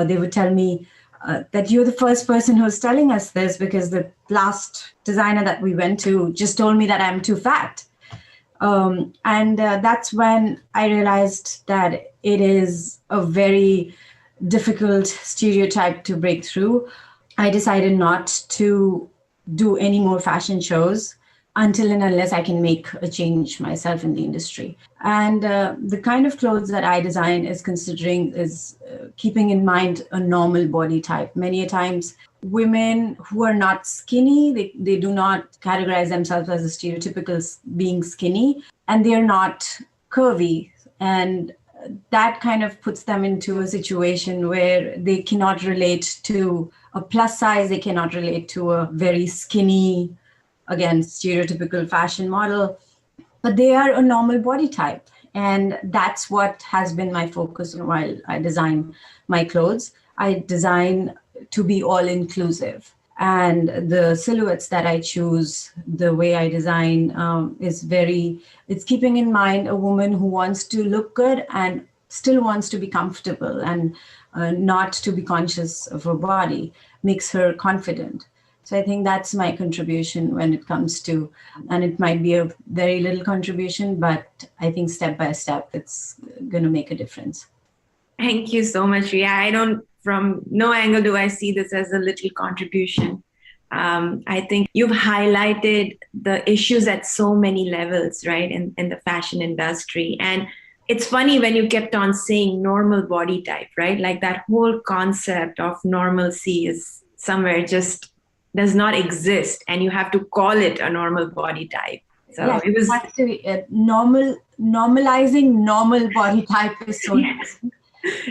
they would tell me that you're the first person who's telling us this, because the last designer that we went to just told me that I'm too fat. And that's when I realized that it is a very difficult stereotype to break through. I decided not to do any more fashion shows until and unless I can make a change myself in the industry. And the kind of clothes that I design is keeping in mind a normal body type. Many a times, women who are not skinny, they do not categorize themselves as a stereotypical being skinny, and they're not curvy. And that kind of puts them into a situation where they cannot relate to a plus size, they cannot relate to a very skinny, again, stereotypical fashion model, but they are a normal body type. And that's what has been my focus while I design my clothes. I design to be all inclusive. And the silhouettes that I choose, the way I design it's keeping in mind a woman who wants to look good and still wants to be comfortable and not to be conscious of her body, makes her confident. So I think that's my contribution when it comes to, and it might be a very little contribution, but I think step by step, it's going to make a difference. Thank you so much, Ria. From no angle do I see this as a little contribution. I think you've highlighted the issues at so many levels, right, in the fashion industry. And it's funny when you kept on saying normal body type, right? Like that whole concept of normalcy is somewhere just does not exist, and you have to call it a normal body type. So yes, it was normalizing normal body type is so yes.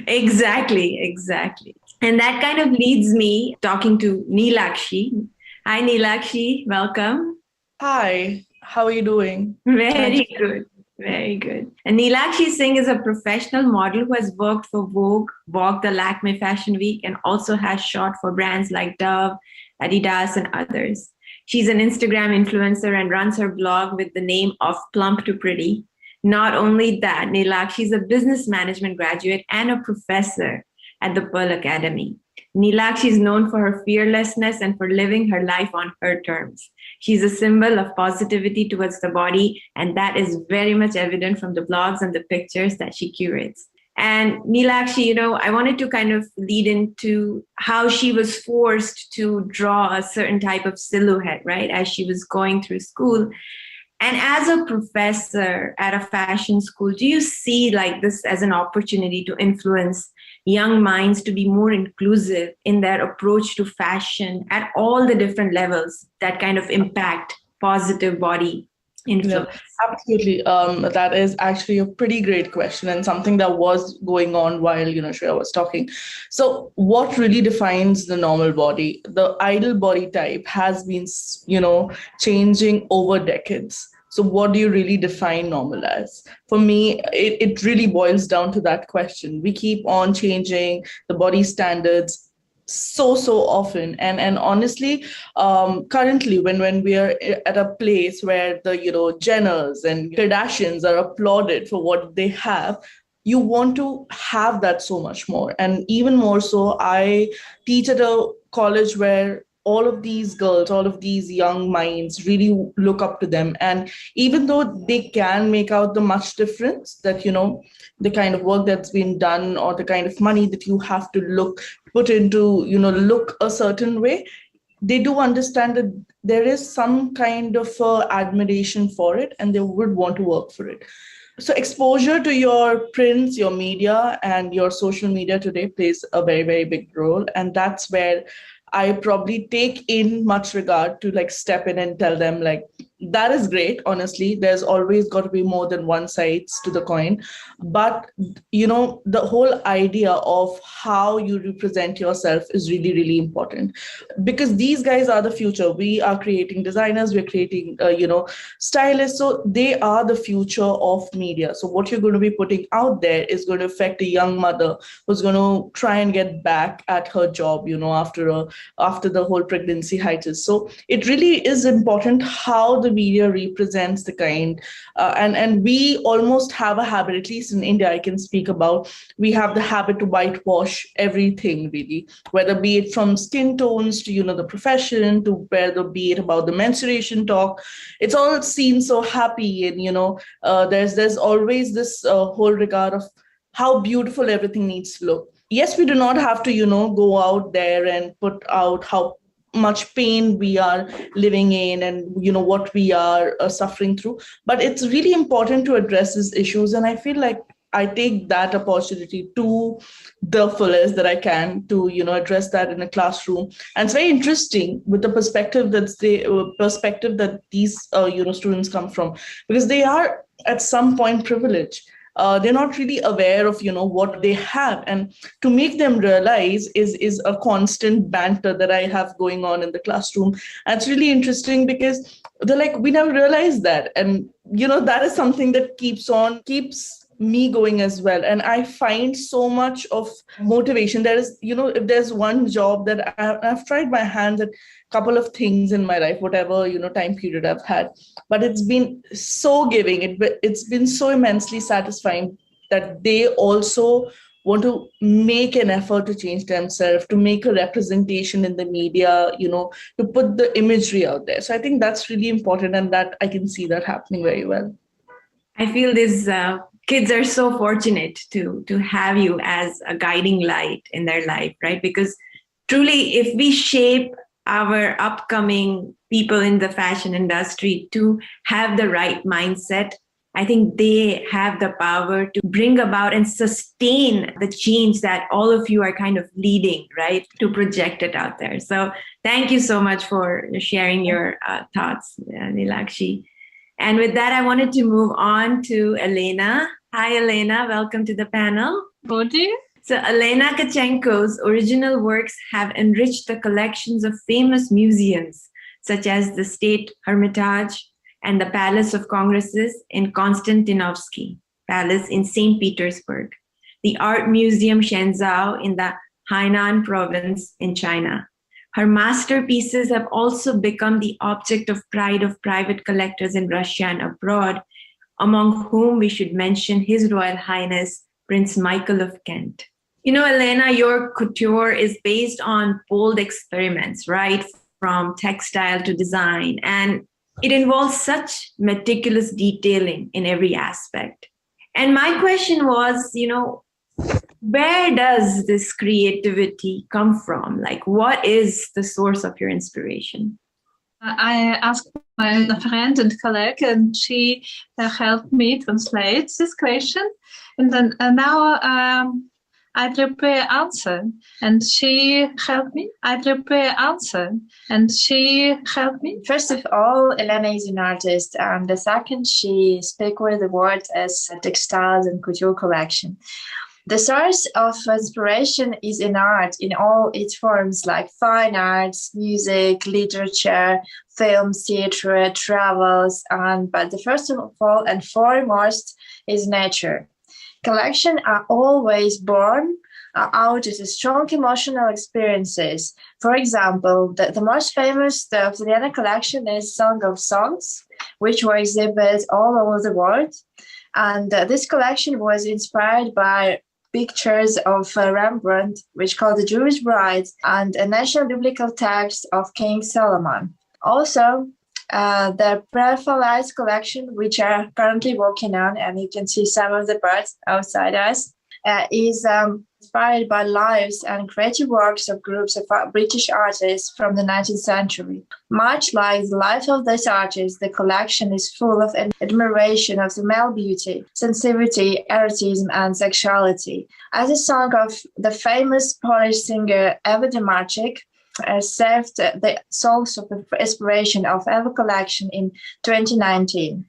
Exactly. And that kind of leads me talking to Neelakshi. Hi, Neelakshi, welcome. Hi, how are you doing? Very good. And Neelakshi Singh is a professional model who has worked for Vogue the Lakme Fashion Week, and also has shot for brands like Dove, Adidas, and others. She's an Instagram influencer and runs her blog with the name of Plump to Pretty. Not only that, Neelakshi is a business management graduate and a professor at the Pearl Academy. Neelakshi is known for her fearlessness and for living her life on her terms. She's a symbol of positivity towards the body, and that is very much evident from the blogs and the pictures that she curates. And Neelakshi, I wanted to kind of lead into how she was forced to draw a certain type of silhouette, right, as she was going through school. And as a professor at a fashion school, do you see like this as an opportunity to influence young minds to be more inclusive in their approach to fashion at all the different levels that kind of impact positive body influence? Yeah, absolutely. That is actually a pretty great question, and something that was going on while Shreya was talking. So what really defines the normal body? The ideal body type has been changing over decades. So what do you really define normal as? For me, it really boils down to that question. We keep on changing the body standards so often, and honestly, currently when we are at a place where the Jenners and Kardashians are applauded for what they have, you want to have that so much more. And even more so, I teach at a college where all of these girls, all of these young minds really look up to them. And even though they can make out the much difference that, the kind of work that's been done or the kind of money that you have to put into, look a certain way, they do understand that there is some kind of admiration for it, and they would want to work for it. So exposure to your prints, your media, and your social media today plays a very, very big role. And that's where I probably take in much regard to step in and tell them that is great. Honestly, there's always got to be more than one side to the coin. But, the whole idea of how you represent yourself is really, really important, because these guys are the future. We are creating designers, we're creating, stylists. So they are the future of media. So what you're going to be putting out there is going to affect a young mother who's going to try and get back at her job, after the whole pregnancy hiatus. So it really is important how the media represents the kind, and we almost have a habit, at least in India, I can speak about, we have the habit to whitewash everything, really, whether be it from skin tones to, the profession, to whether be it about the menstruation talk. It's all seen so happy, and, there's always this whole regard of how beautiful everything needs to look. Yes, we do not have to, go out there and put out how much pain we are living in and what we are suffering through. But it's really important to address these issues, and I feel like I take that opportunity to the fullest that I can to address that in a classroom. And it's very interesting with the perspective that these students come from, because they are at some point privileged. They're not really aware of what they have, and to make them realize is a constant banter that I have going on in the classroom. And it's really interesting because they're like, we never realized that, and that is something that keeps me going as well. And I find so much of motivation. There is if there's one job that I've tried my hands at couple of things in my life, whatever time period I've had, but it's been so giving. It's been so immensely satisfying that they also want to make an effort to change themselves, to make a representation in the media, to put the imagery out there. So I think that's really important, and that I can see that happening very well. I feel these kids are so fortunate to have you as a guiding light in their life, right? Because truly, if we shape our upcoming people in the fashion industry to have the right mindset, I think they have the power to bring about and sustain the change that all of you are kind of leading, right? To project it out there. So thank you so much for sharing your thoughts, Nilakshi. And with that, I wanted to move on to Elena. Hi, Elena. Welcome to the panel. Bodi. So Elena Tkachenko's original works have enriched the collections of famous museums, such as the State Hermitage and the Palace of Congresses in Konstantinovsky Palace in St. Petersburg, the Art Museum Shenzhou in the Hainan province in China. Her masterpieces have also become the object of pride of private collectors in Russia and abroad, among whom we should mention His Royal Highness Prince Michael of Kent. Elena, your couture is based on bold experiments, right? From textile to design, and it involves such meticulous detailing in every aspect. And my question was, where does this creativity come from? Like, what is the source of your inspiration? I asked my friend and colleague, and she helped me translate this question. And then now I prepare answer, and she helped me. I prepare answer, and she helped me. First of all, Elena is an artist, and the second, she speaks with the word as textiles and couture collection. The source of inspiration is in art in all its forms, like fine arts, music, literature, film, theater, travels, but the first of all and foremost is nature. Collections are always born out of strong emotional experiences. For example, the most famous of the Elena collection is Song of Songs, which were exhibited all over the world. And this collection was inspired by pictures of Rembrandt, which called The Jewish Bride, and a national biblical text of King Solomon. Also, the Prefalize collection, which are currently working on, and you can see some of the birds outside us, is inspired by lives and creative works of groups of British artists from the 19th century. Much like the life of these artists, the collection is full of admiration of the male beauty, sensitivity, erotism, and sexuality. As a song of the famous Polish singer Ewa Demarczyk, served the source of inspiration of Eva collection in 2019.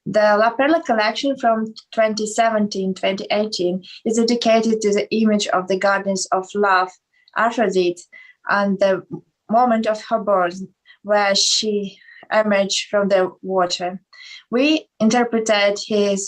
The La Perla collection from 2017-2018 is dedicated to the image of the goddess of love, Aphrodite, and the moment of her birth, where she emerged from the water. We interpreted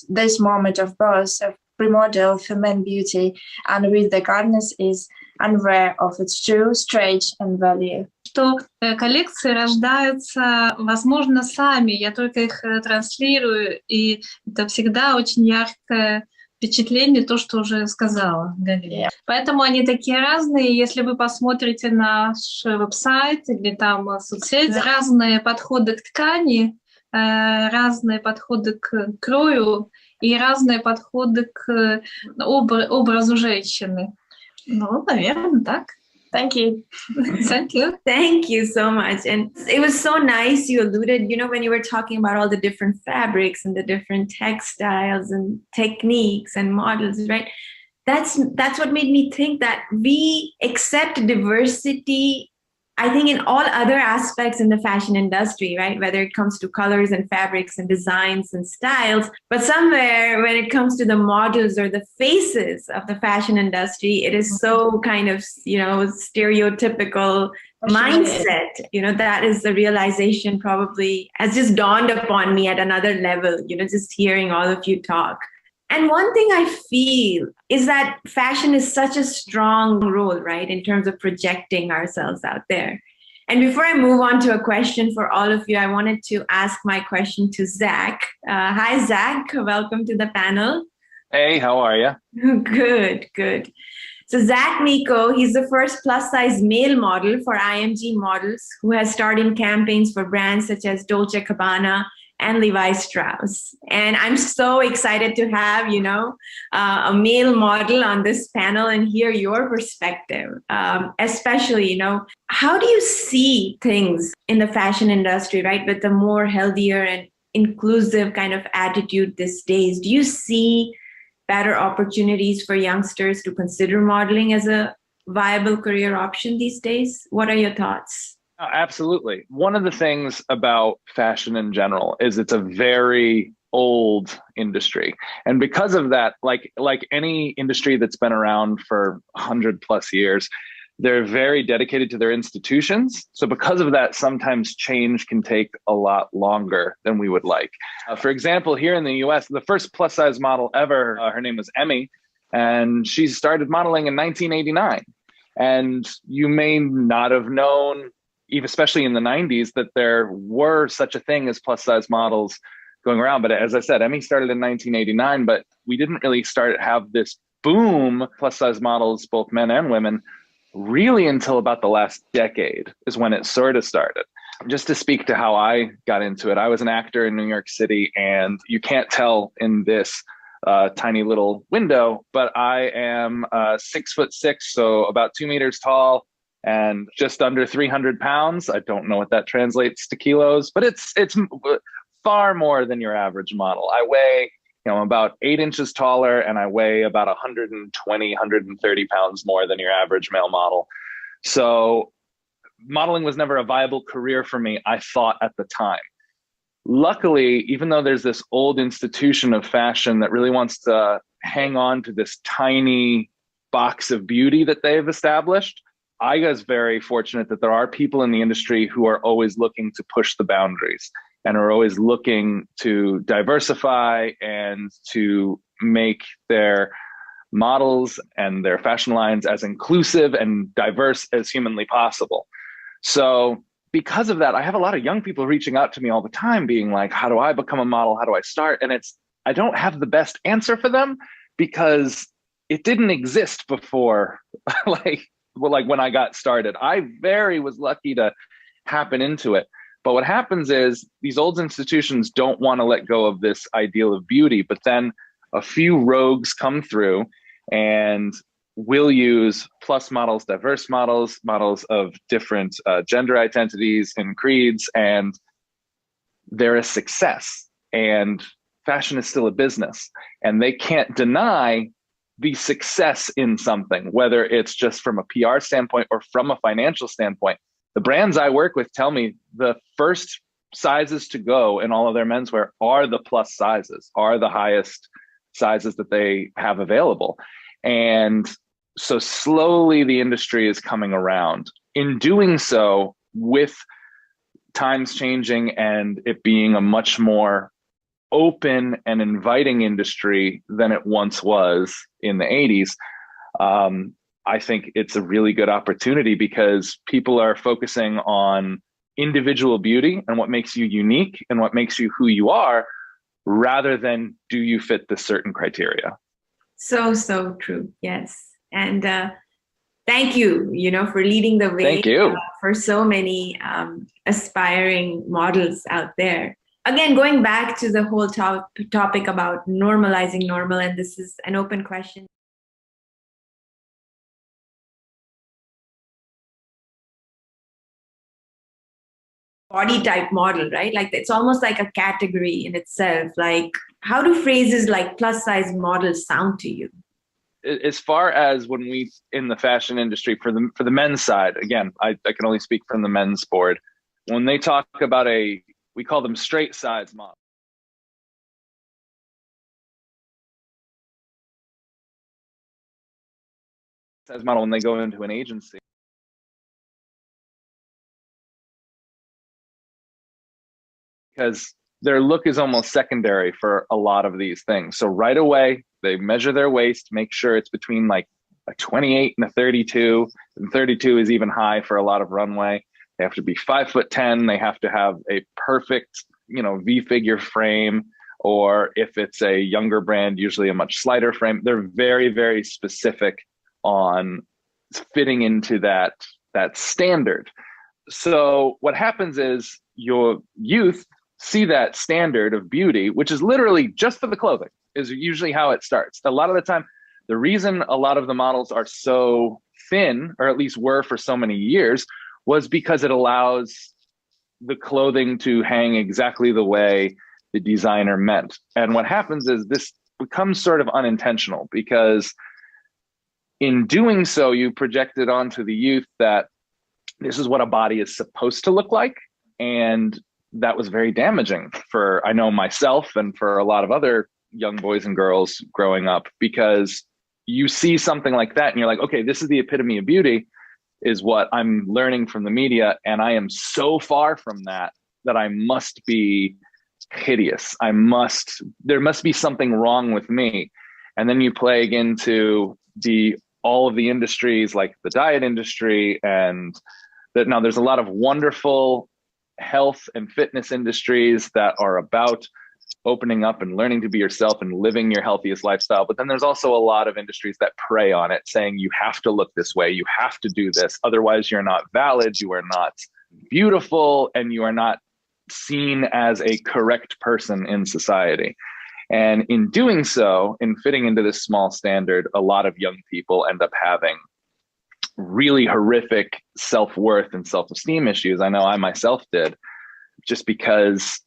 this moment of birth of primordial feminine beauty, and with the goddess is unaware of its true stretch and value. Что коллекции рождаются, возможно, сами, я только их транслирую, и это всегда очень яркое впечатление, то, что уже сказала Галина. Поэтому они такие разные. Если вы посмотрите наш веб-сайт или там соцсети, разные подходы к ткани, разные подходы к крою и разные подходы к образу женщины. Ну, наверное, так. Thank you. Thank you. Thank you so much. And it was so nice you alluded, when you were talking about all the different fabrics and the different textiles and techniques and models, right? That's what made me think that we accept diversity, I think, in all other aspects in the fashion industry, right? Whether it comes to colors and fabrics and designs and styles, but somewhere when it comes to the models or the faces of the fashion industry, it is so kind of, stereotypical mindset. That is the realization probably has just dawned upon me at another level, just hearing all of you talk. And one thing I feel is that fashion is such a strong role, right, in terms of projecting ourselves out there. And before I move on to a question for all of you, I wanted to ask my question to Zach. Hi, Zach. Welcome to the panel. Hey, how are you? Good. So Zach Miko, he's the first plus-size male model for IMG Models who has starred in campaigns for brands such as Dolce & Gabbana and Levi Strauss. And I'm so excited to have, a male model on this panel and hear your perspective, especially, how do you see things in the fashion industry, right, with the more healthier and inclusive kind of attitude these days? Do you see better opportunities for youngsters to consider modeling as a viable career option these days? What are your thoughts? Absolutely. One of the things about fashion in general is it's a very old industry. And because of that, like any industry that's been around for 100+ years, they're very dedicated to their institutions. So because of that, sometimes change can take a lot longer than we would like. For example, here in the US, the first plus size model ever, her name was Emmy, and she started modeling in 1989. And you may not have known, even especially in the 90s, that there were such a thing as plus size models going around. But as I said, Emmy started in 1989, but we didn't really have this boom plus size models, both men and women, really until about the last decade is when it sort of started. Just to speak to how I got into it, I was an actor in New York City, and you can't tell in this tiny little window, but I am 6'6", so about 2 meters tall, and just under 300 pounds. I don't know what that translates to kilos, but it's far more than your average model. I weigh, I'm about 8 inches taller, and I weigh about 120, 130 pounds more than your average male model. So modeling was never a viable career for me, I thought at the time. Luckily, even though there's this old institution of fashion that really wants to hang on to this tiny box of beauty that they've established, I was very fortunate that there are people in the industry who are always looking to push the boundaries and are always looking to diversify and to make their models and their fashion lines as inclusive and diverse as humanly possible. So because of that, I have a lot of young people reaching out to me all the time being like, how do I become a model? How do I start? And I don't have the best answer for them because it didn't exist before, like when I got started. I was lucky to happen into it. But what happens is these old institutions don't want to let go of this ideal of beauty, but then a few rogues come through and will use plus models, diverse models, models of different gender identities and creeds, and they're a success. And fashion is still a business, and they can't deny the success in something, whether it's just from a PR standpoint or from a financial standpoint. The brands I work with tell me the first sizes to go in all of their menswear are the plus sizes, are the highest sizes that they have available. And so slowly the industry is coming around. In doing so, with times changing and it being a much more open and inviting industry than it once was in the 80s, I think it's a really good opportunity because people are focusing on individual beauty and what makes you unique and what makes you who you are, rather than do you fit this certain criteria. So true. Yes. And thank you, for leading the way. Thank you. For so many aspiring models out there. Again, going back to the whole topic about normalizing normal, and this is an open question. body type model, right? Like it's almost like a category in itself. Like, how do phrases like plus size models sound to you? As far as when we in the fashion industry for the men's side, again, I can only speak from the men's board. When they talk about we call them straight size models. Size model when they go into an agency. Because their look is almost secondary for a lot of these things. So right away, they measure their waist, make sure it's between like a 28 and a 32, and 32 is even high for a lot of runway. They have to be 5'10". They have to have a perfect, V-figure frame, or if it's a younger brand, usually a much slighter frame. They're very, very specific on fitting into that standard. So what happens is your youth see that standard of beauty, which is literally just for the clothing, is usually how it starts. A lot of the time, the reason a lot of the models are so thin, or at least were for so many years, was because it allows the clothing to hang exactly the way the designer meant. And what happens is this becomes sort of unintentional, because in doing so, you project it onto the youth that this is what a body is supposed to look like. And that was very damaging for, I know, myself and for a lot of other young boys and girls growing up, because you see something like that and you're like, okay, this is the epitome of beauty, is what I'm learning from the media. And I am so far from that I must be hideous. There must be something wrong with me. And then you plague into all of the industries, like the diet industry, and that now there's a lot of wonderful health and fitness industries that are about opening up and learning to be yourself and living your healthiest lifestyle. But then there's also a lot of industries that prey on it, saying you have to look this way, you have to do this, otherwise you're not valid, you are not beautiful, and you are not seen as a correct person in society. And in doing so, in fitting into this small standard, a lot of young people end up having really horrific self-worth and self-esteem issues. I know I myself did, just because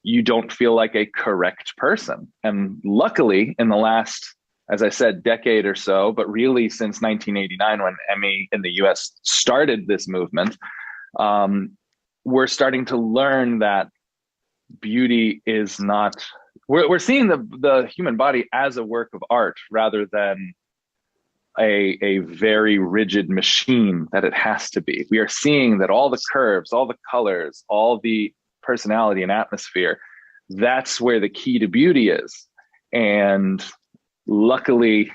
you don't feel like a correct person. And luckily, in the last, as I said, decade or so, but really since 1989, when Emmy in the US started this movement, we're starting to learn that beauty is not, we're seeing the human body as a work of art rather than a very rigid machine that it has to be. We are seeing that all the curves, all the colors, all the personality and atmosphere, that's where the key to beauty is. And luckily,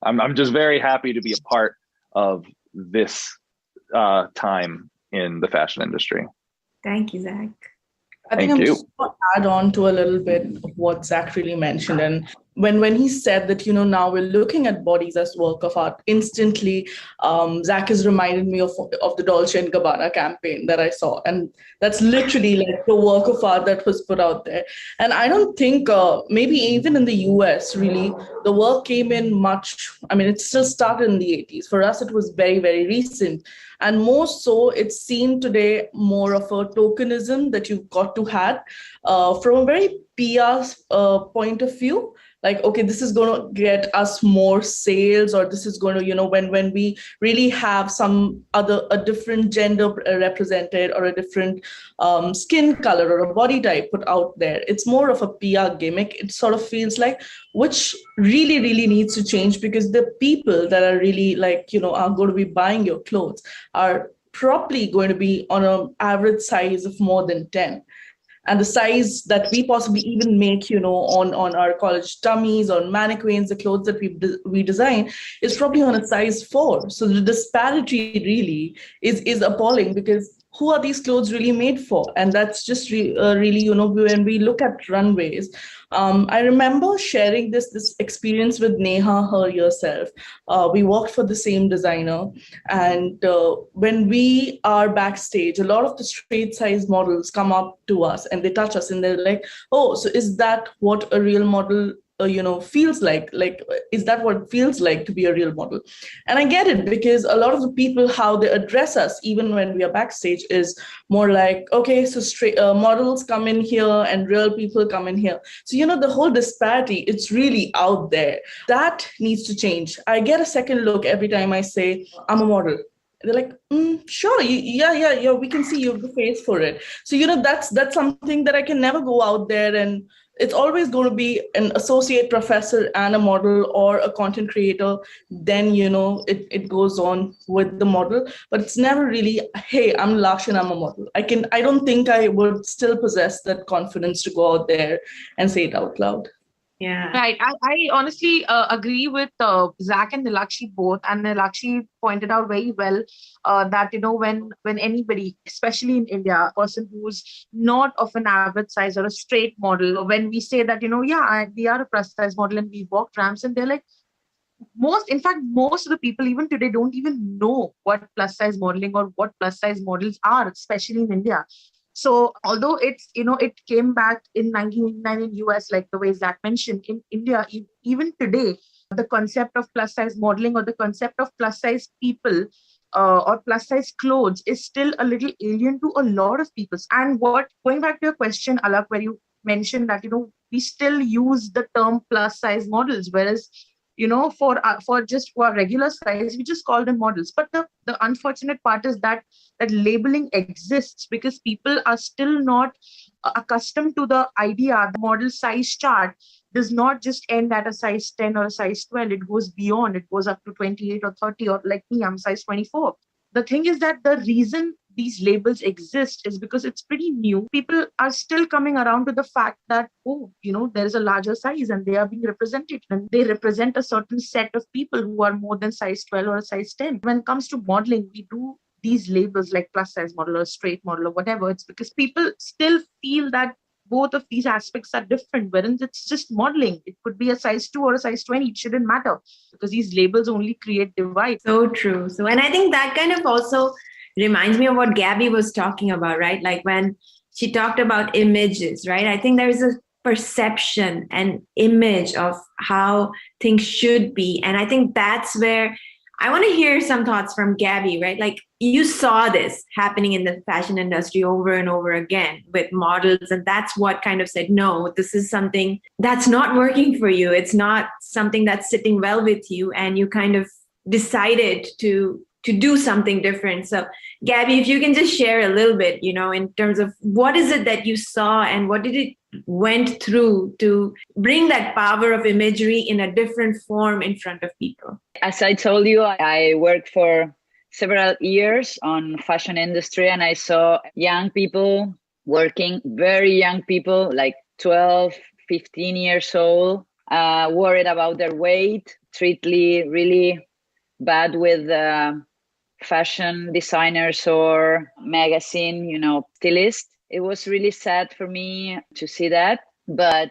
I'm just very happy to be a part of this time in the fashion industry. Thank you, Zach. I think I'm just going to add on to a little bit of what Zach really mentioned. And when he said that, now we're looking at bodies as work of art, instantly, Zach has reminded me of the Dolce & Gabbana campaign that I saw. And that's literally like the work of art that was put out there. And I don't think, maybe even in the US, really, the work came in much, it still started in the 80s. For us, it was very, very recent. And more so, it's seen today more of a tokenism that you've got to have from a very PR point of view. Like, okay, this is going to get us more sales, or this is going to, when we really have a different gender represented, or a different skin color or a body type put out there. It's more of a PR gimmick. It sort of feels like, which really, really needs to change, because the people that are really are going to be buying your clothes are probably going to be on an average size of more than 10. And the size that we possibly even make, on our college dummies or mannequins, the clothes that we design is probably on a size 4. So the disparity really is appalling, because who are these clothes really made for? And that's just really, when we look at runways, I remember sharing this experience with Neha, her yourself. We worked for the same designer. And when we are backstage, a lot of the straight size models come up to us and they touch us and they're like, oh, so is that what a real model feels like is that what it feels like to be a real model? And I get it, because a lot of the people, how they address us even when we are backstage is more like, okay, so straight models come in here and real people come in here. So the whole disparity, it's really out there. That needs to change. I get a second look every time I say I'm a model. They're like, sure, yeah, we can see you have the face for it. So that's something that I can never go out there, and it's always going to be an associate professor and a model or a content creator. Then it goes on with the model, but it's never really, hey, I'm Laksh and I'm a model. I don't think I would still possess that confidence to go out there and say it out loud. Yeah. Right. I honestly agree with Zach and Nilakshi both. And Nilakshi pointed out very well that, when anybody, especially in India, a person who's not of an average size or a straight model, when we say that, we are a plus size model and we walk ramps, and they're like, most of the people even today don't even know what plus size modeling or what plus size models are, especially in India. So although it's, it came back in 1989 in US, like the way Zach mentioned, in India, even today, the concept of plus size modeling or the concept of plus size people or plus size clothes is still a little alien to a lot of people. And going back to your question, Alak, where you mentioned that, we still use the term plus size models, whereas for our regular size, we just call them models. But the unfortunate part is that labeling exists because people are still not accustomed to the idea. The model size chart does not just end at a size 10 or a size 12. It goes beyond. It goes up to 28 or 30, or like me, I'm size 24. The thing is that the reason these labels exist is because it's pretty new. People are still coming around to the fact that, there is a larger size and they are being represented, and they represent a certain set of people who are more than size 12 or a size 10. When it comes to modeling, we do these labels like plus size model or straight model or whatever. It's because people still feel that both of these aspects are different, wherein it's just modeling. It could be a size 2 or a size 20. It shouldn't matter, because these labels only create divides. So true. So, and I think that kind of also reminds me of what Gabby was talking about, right? Like when she talked about images, right? I think there is a perception and image of how things should be. And I think that's where I want to hear some thoughts from Gabby, right? Like you saw this happening in the fashion industry over and over again with models. And that's what kind of said, no, this is something that's not working for you. It's not something that's sitting well with you. And you kind of decided to do something different. So Gabby, if you can just share a little bit, in terms of what is it that you saw and what did it went through to bring that power of imagery in a different form in front of people? As I told you, I worked for several years on fashion industry, and I saw young people working, very young people, like 12, 15 years old, worried about their weight, treated really bad with fashion designers or magazine, stylists. It was really sad for me to see that. But,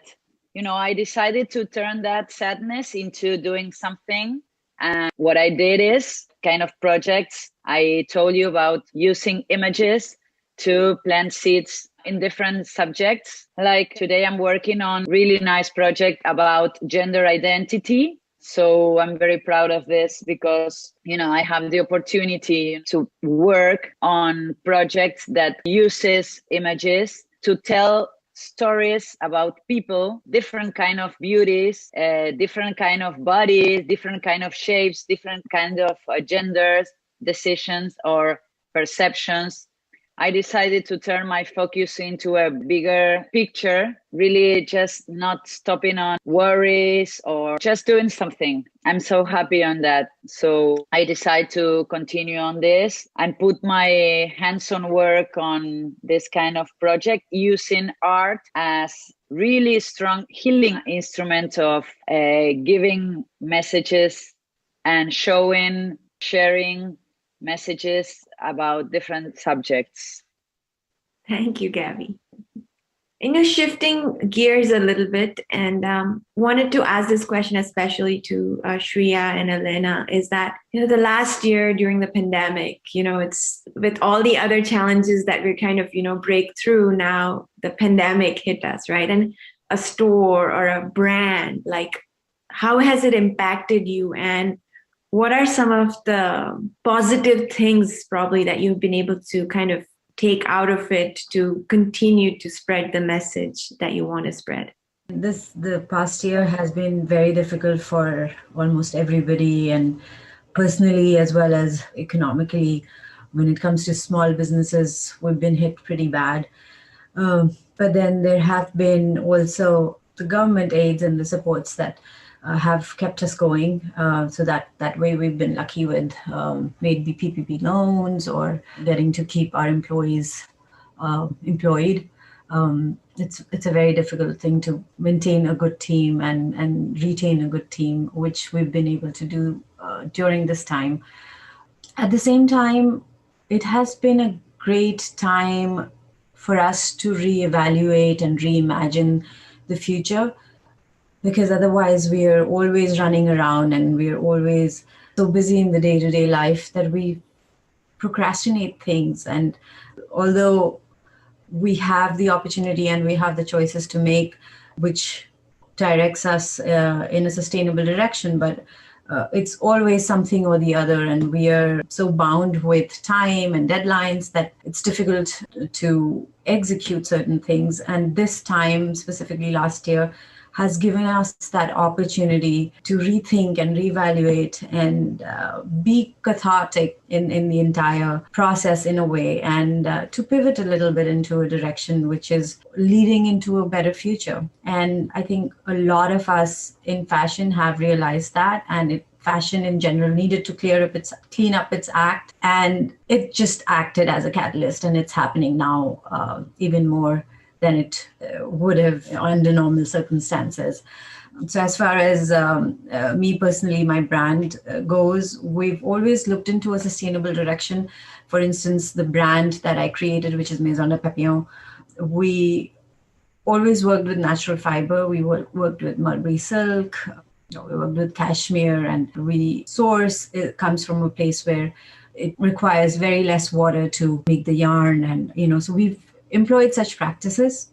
I decided to turn that sadness into doing something. And what I did is kind of projects. I told you about using images to plant seeds in different subjects. Like today I'm working on a really nice project about gender identity. So I'm very proud of this because, I have the opportunity to work on projects that uses images to tell stories about people, different kind of beauties, different kind of bodies, different kind of shapes, different kind of genders, decisions or perceptions. I decided to turn my focus into a bigger picture, really just not stopping on worries or just doing something. I'm so happy on that. So I decided to continue on this and put my hands-on work on this kind of project using art as really strong healing instrument of giving messages and showing, sharing messages about different subjects. Thank you, Gabby. Shifting gears a little bit, and wanted to ask this question especially to Shreya and Elena, is that, the last year during the pandemic, it's with all the other challenges that we're kind of, break through now, the pandemic hit us, right? And a store or a brand, like how has it impacted you, and what are some of the positive things probably that you've been able to kind of take out of it to continue to spread the message that you want to spread? The past year has been very difficult for almost everybody, and personally as well as economically. When it comes to small businesses, we've been hit pretty bad. But then there have been also the government aids and the supports that have kept us going. So that way we've been lucky with maybe PPP loans or getting to keep our employees employed. It's a very difficult thing to maintain a good team and retain a good team, which we've been able to do during this time. At the same time, it has been a great time for us to reevaluate and reimagine the future, because otherwise we are always running around and we are always so busy in the day-to-day life that we procrastinate things. And although we have the opportunity and we have the choices to make, which directs us in a sustainable direction, but it's always something or the other, and we are so bound with time and deadlines that it's difficult to execute certain things. And this time, specifically last year, has given us that opportunity to rethink and reevaluate and be cathartic in the entire process in a way, and to pivot a little bit into a direction which is leading into a better future. And I think a lot of us in fashion have realized that, and fashion in general needed to clean up its act, and it just acted as a catalyst, and it's happening now even more than it would have under normal circumstances. So as far as me personally, my brand goes, we've always looked into a sustainable direction. For instance, the brand that I created, which is Maison de Papillon, we always worked with natural fiber. We worked with mulberry silk, we worked with cashmere, and we source, it comes from a place where it requires very less water to make the yarn. And, so we've employed such practices.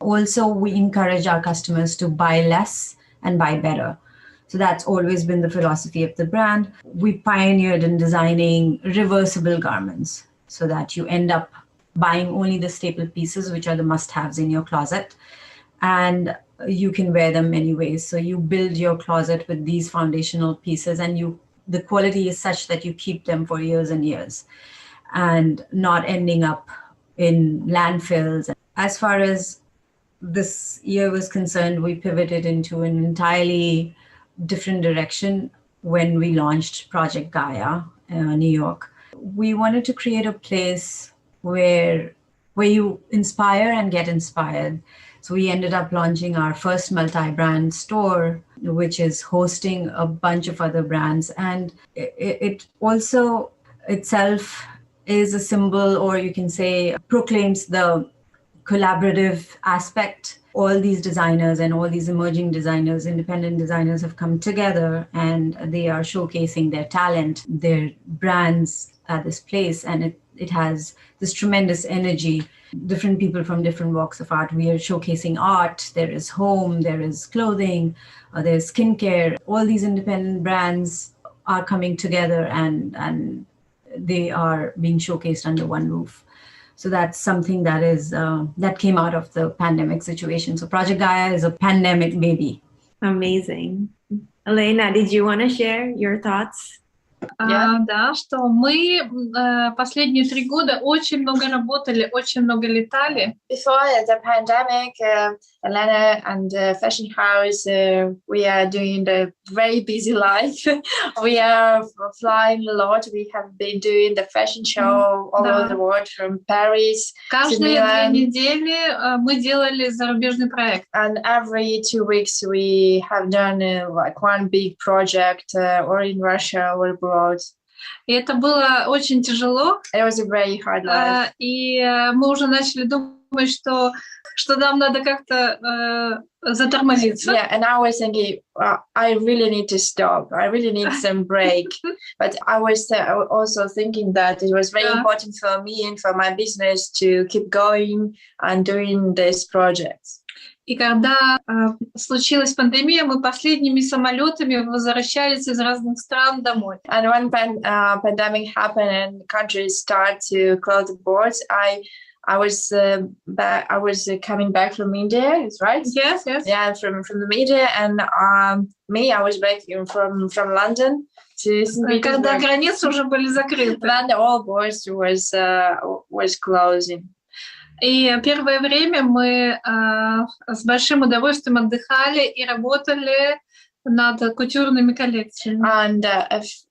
Also, we encourage our customers to buy less and buy better. So that's always been the philosophy of the brand. We pioneered in designing reversible garments so that you end up buying only the staple pieces, which are the must-haves in your closet, and you can wear them many ways. So you build your closet with these foundational pieces, and the quality is such that you keep them for years and years and not ending up in landfills. As far as this year was concerned, we pivoted into an entirely different direction when we launched Project Gaia in New York. We wanted to create a place where you inspire and get inspired. So we ended up launching our first multi-brand store, which is hosting a bunch of other brands. And it also itself is a symbol, or you can say proclaims the collaborative aspect. All these designers and all these emerging designers, independent designers, have come together and they are showcasing their talent, their brands at this place. And it has this tremendous energy. Different people from different walks of art. We are showcasing art. There is home, there is clothing, there's skincare. All these independent brands are coming together and they are being showcased under one roof. So that's something that is that came out of the pandemic situation. So Project Gaia is a pandemic baby. Amazing. Elena, did you want to share your thoughts? Да, что мы последние 3 года очень много работали, очень много летали. Before the pandemic, Elena and Fashion House, we are doing the very busy life. We are flying a lot. We have been doing the fashion show all over the world, from Paris to Milan. Каждые 2 недели мы делали зарубежный проект. And every 2 weeks we have done like one big project, or in Russia or abroad. И это было очень тяжело. It was a very hard life. И мы уже начали думать, что нам надо как-то затормозиться. Yeah, and I was thinking, I really need to stop. I really need some break. But I was also thinking that it was very important for me and for my business to keep going and doing these projects. И когда случилась пандемия, мы последними самолетами возвращались из разных стран домой. And when pandemic happened and countries start to close the borders, I was coming back from India, is right? Yes, yes. Yeah, from the media, and I was back from London to St. Petersburg. Когда границы уже были закрыты. When all borders was closing. И первое время мы с большим удовольствием отдыхали и работали над кутюрными коллекциями.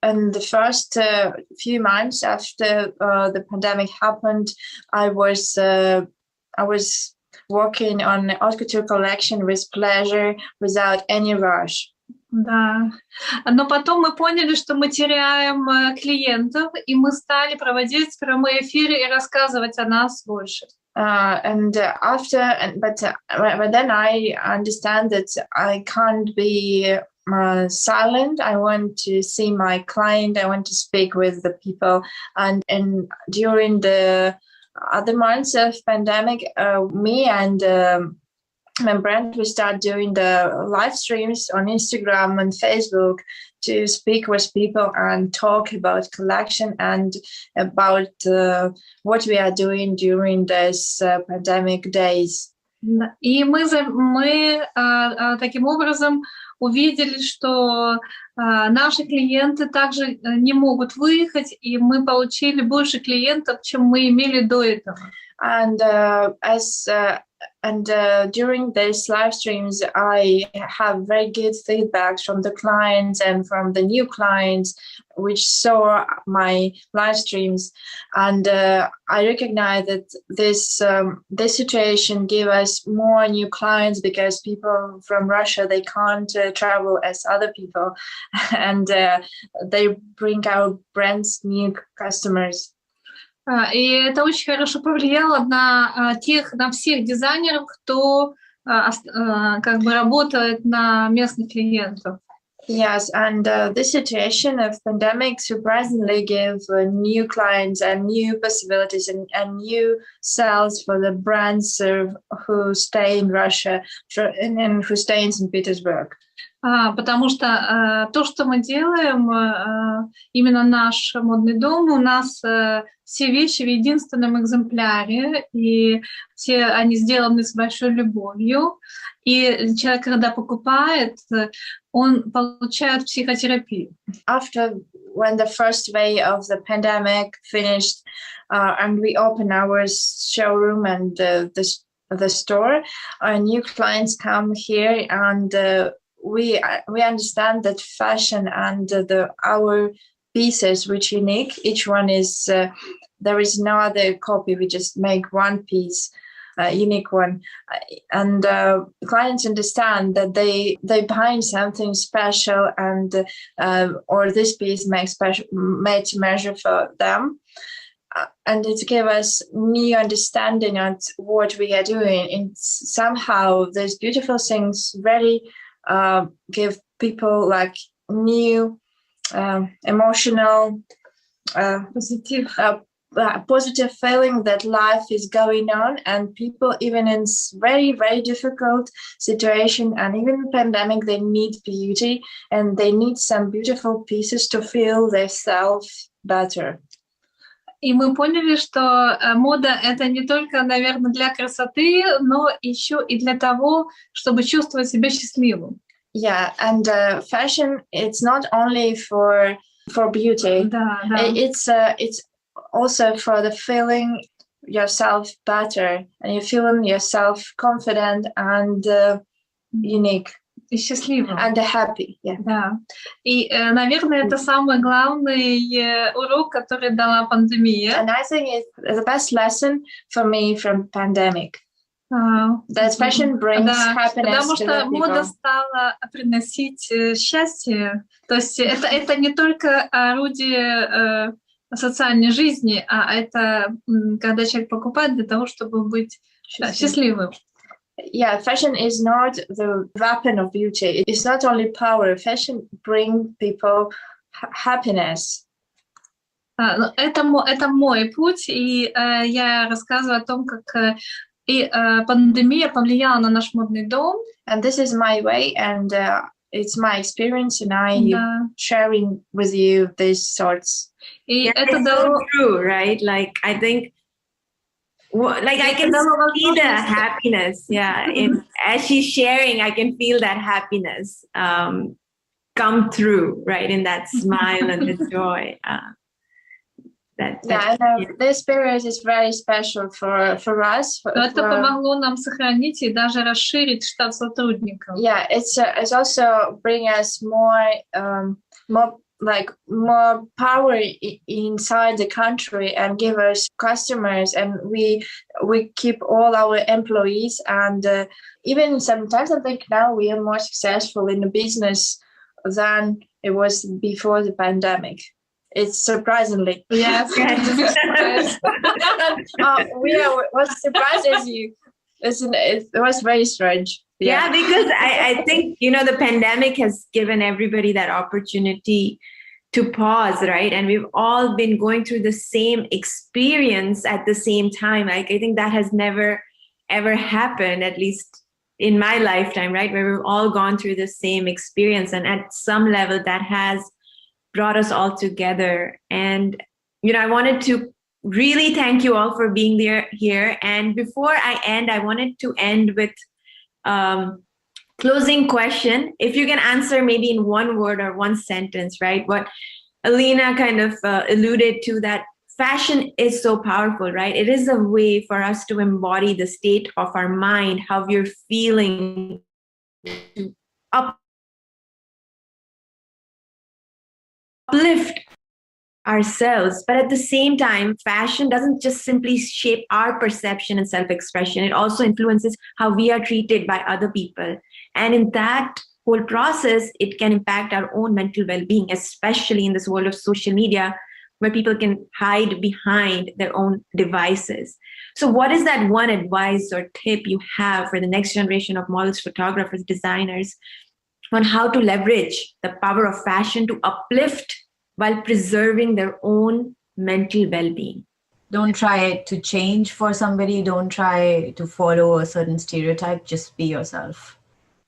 And the first few months after the pandemic happened, I was working on haute couture collection with pleasure, without any rush. Да. Но потом мы поняли, что мы теряем клиентов, и мы стали проводить прямые эфиры и рассказывать о нас больше. But then I understand that I can't be silent. I want to see my client. I want to speak with the people. And during the other months of pandemic, me and my brand, we start doing the live streams on Instagram and Facebook to speak with people and talk about collection and about what we are doing during these pandemic days. И мы таким образом увидели, что наши клиенты также не могут выехать, и мы получили больше клиентов, чем мы имели до этого. And during these live streams, I have very good feedbacks from the clients and from the new clients which saw my live streams. And I recognize that this situation gave us more new clients because people from Russia, they can't travel as other people. And they bring our brands new customers. И это очень хорошо повлияло на всех дизайнеров, кто как бы работает на местных клиентов. Yes, and this situation of pandemic surprisingly gave new clients and new possibilities and new sales for the brands who stay in Russia and who stay in St. Petersburg. Потому что то, что мы делаем, именно наш модный дом, у нас все вещи в единственном экземпляре, и все они сделаны с большой любовью. И человек, когда покупает, он получает психотерапию. When the first wave of the pandemic finished, and we opened our showroom and the store, new clients come here, and we understand that fashion and our pieces which unique. Each one is there is no other copy. We just make one piece, unique one, and clients understand that they buying something special, and or this piece made to measure for them. And it gave us new understanding on what we are doing. And somehow these beautiful things really give people like new emotional positive feeling that life is going on, and people, even in very, very difficult situation and even pandemic, they need beauty and they need some beautiful pieces to feel themselves better. И мы поняли, что мода — это не только, наверное, для красоты, но еще и для того, чтобы чувствовать себя счастливым. Yeah, and fashion, it's not only for beauty. Да. It's also for the feeling yourself better, and you feeling yourself confident and unique. И счастливым. And happy, yeah. Да. И, наверное, это самый главный урок, который дала пандемия. And I think it's the best lesson for me from pandemic. That fashion brings happiness потому to что the people. мода стала приносить счастье. То есть это не только орудие социальной жизни, а это когда человек покупает для того, чтобы быть счастливым. Yeah, fashion is not the weapon of beauty. It's not only power. Fashion brings people happiness. Это мой путь, и я рассказываю о том, как И пандемия повлияла на наш модный дом. And this is my way, and it's my experience, and I'm sharing with you these sorts. Yeah, it's so true, right? Like, I think, like, I can see the happiness. Yeah, as she's sharing, I can feel that happiness come through, right? In that smile and the joy. This period is very special for us. Это помогло нам сохранить и даже расширить штат сотрудников. Yeah, it's also bring us more power inside the country and give us customers, and we keep all our employees, and even sometimes I think now we are more successful in the business than it was before the pandemic. It's surprisingly. Yes. What surprises you? It was very strange. Yeah, because I think, the pandemic has given everybody that opportunity to pause, right? And we've all been going through the same experience at the same time. Like, I think that has never, ever happened, at least in my lifetime, right? Where we've all gone through the same experience. And at some level that has brought us all together. And, I wanted to really thank you all for being here. And before I end, I wanted to end with closing question. If you can answer maybe in one word or one sentence, right? What Alina kind of alluded to, that fashion is so powerful, right? It is a way for us to embody the state of our mind, how we're feeling, to uplift ourselves. But at the same time, fashion doesn't just simply shape our perception and self-expression. It also influences how we are treated by other people. And in that whole process, it can impact our own mental well-being, especially in this world of social media, where people can hide behind their own devices. So what is that one advice or tip you have for the next generation of models, photographers, designers, on how to leverage the power of fashion to uplift while preserving their own mental well-being? Don't try to change for somebody. Don't try to follow a certain stereotype. Just be yourself.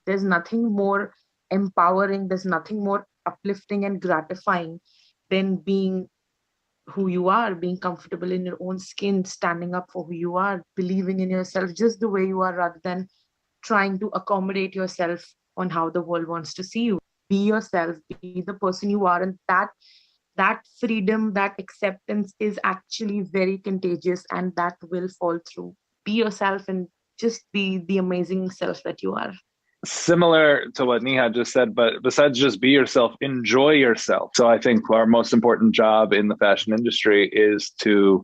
There's nothing more empowering, there's nothing more uplifting and gratifying than being who you are, being comfortable in your own skin, standing up for who you are, believing in yourself just the way you are, rather than trying to accommodate yourself on how the world wants to see you. Be yourself, be the person you are, and that freedom, that acceptance is actually very contagious, and that will fall through. Be yourself and just be the amazing self that you are. Similar to what Neha just said, but besides just be yourself, enjoy yourself. So I think our most important job in the fashion industry is to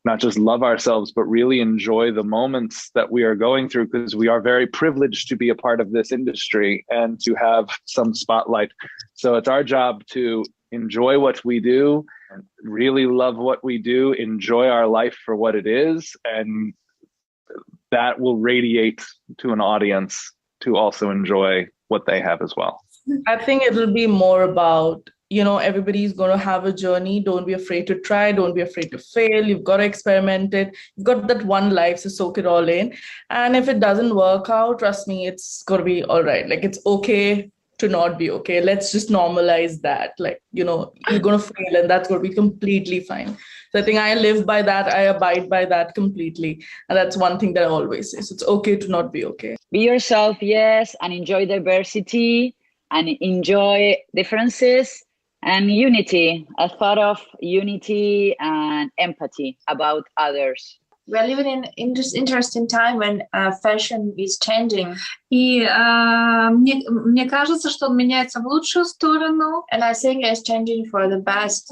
not just love ourselves, but really enjoy the moments that we are going through, because we are very privileged to be a part of this industry and to have some spotlight. So it's our job to enjoy what we do, really love what we do, enjoy our life for what it is, and that will radiate to an audience to also enjoy what they have as well. I think it will be more about, everybody's going to have a journey. Don't be afraid to try. Don't be afraid to fail. You've got to experiment it. You've got that one life, so soak it all in. And if it doesn't work out, trust me, it's going to be all right. Like, it's okay to not be okay. Let's just normalize that. Like, you're going to fail, and that's going to be completely fine. So I think I live by that. I abide by that completely. And that's one thing that I always say. So it's okay to not be okay. Be yourself, yes, and enjoy diversity and enjoy differences and unity. A thought of unity and empathy about others. We're living in this interesting time when fashion is changing. И мне кажется, что он меняется в лучшую сторону. And I think it's changing for the best.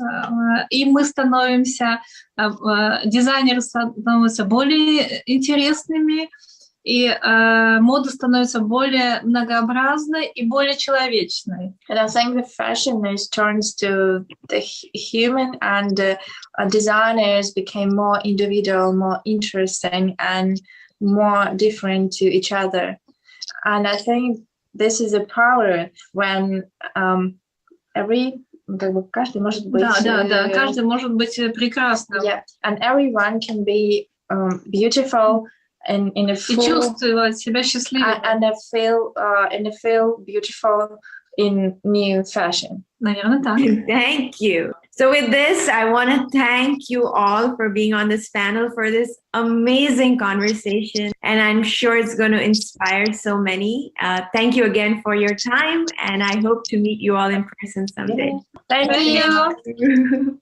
И мы становимся, дизайнеры становятся более интересными, и мода становится более многообразной и более человечной. And I think the fashion is turns to the human, and designers became more individual, more interesting, and more different to each other. And I think this is a power when каждый может быть... Да, каждый может быть прекрасным. Yeah, and everyone can be beautiful and in a И full чувствовать себя счастливее. and I feel beautiful in new fashion. Наверное, так. Thank you. So with this, I want to thank you all for being on this panel for this amazing conversation. And I'm sure it's going to inspire so many. Thank you again for your time. And I hope to meet you all in person someday. Thank you.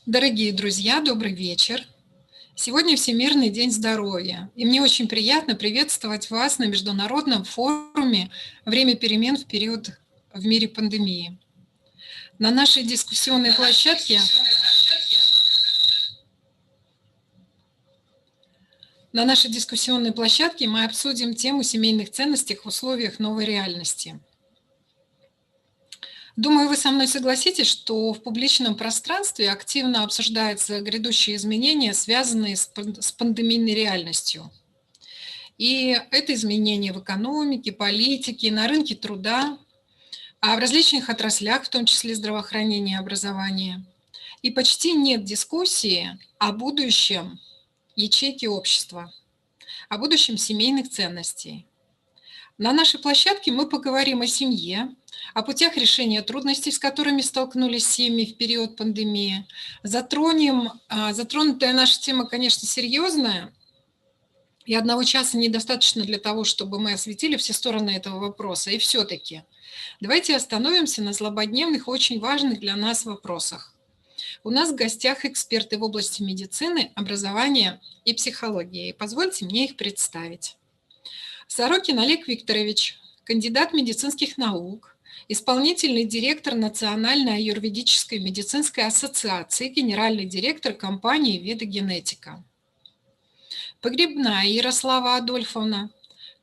Дорогие друзья, добрый вечер. Сегодня Всемирный день здоровья, и мне очень приятно приветствовать вас на международном форуме «Время перемен в период в мире пандемии». На нашей дискуссионной площадке мы обсудим тему семейных ценностей в условиях новой реальности. Думаю, вы со мной согласитесь, что в публичном пространстве активно обсуждаются грядущие изменения, связанные с пандемийной реальностью. И это изменения в экономике, политике, на рынке труда, а в различных отраслях, в том числе здравоохранения и образования. И почти нет дискуссии о будущем ячейки общества, о будущем семейных ценностей. На нашей площадке мы поговорим о семье, о путях решения трудностей, с которыми столкнулись семьи в период пандемии. Затронутая наша тема, конечно, серьезная, и 1 часа недостаточно для того, чтобы мы осветили все стороны этого вопроса. И все-таки давайте остановимся на злободневных, очень важных для нас вопросах. У нас в гостях эксперты в области медицины, образования и психологии. Позвольте мне их представить. Сорокин Олег Викторович, кандидат медицинских наук, исполнительный директор Национальной аюрведической медицинской ассоциации, генеральный директор компании «Ведогенетика». Погребная Ярослава Адольфовна,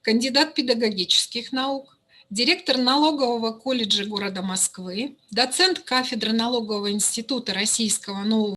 кандидат педагогических наук, директор налогового колледжа города Москвы, доцент кафедры налогового института Российского нового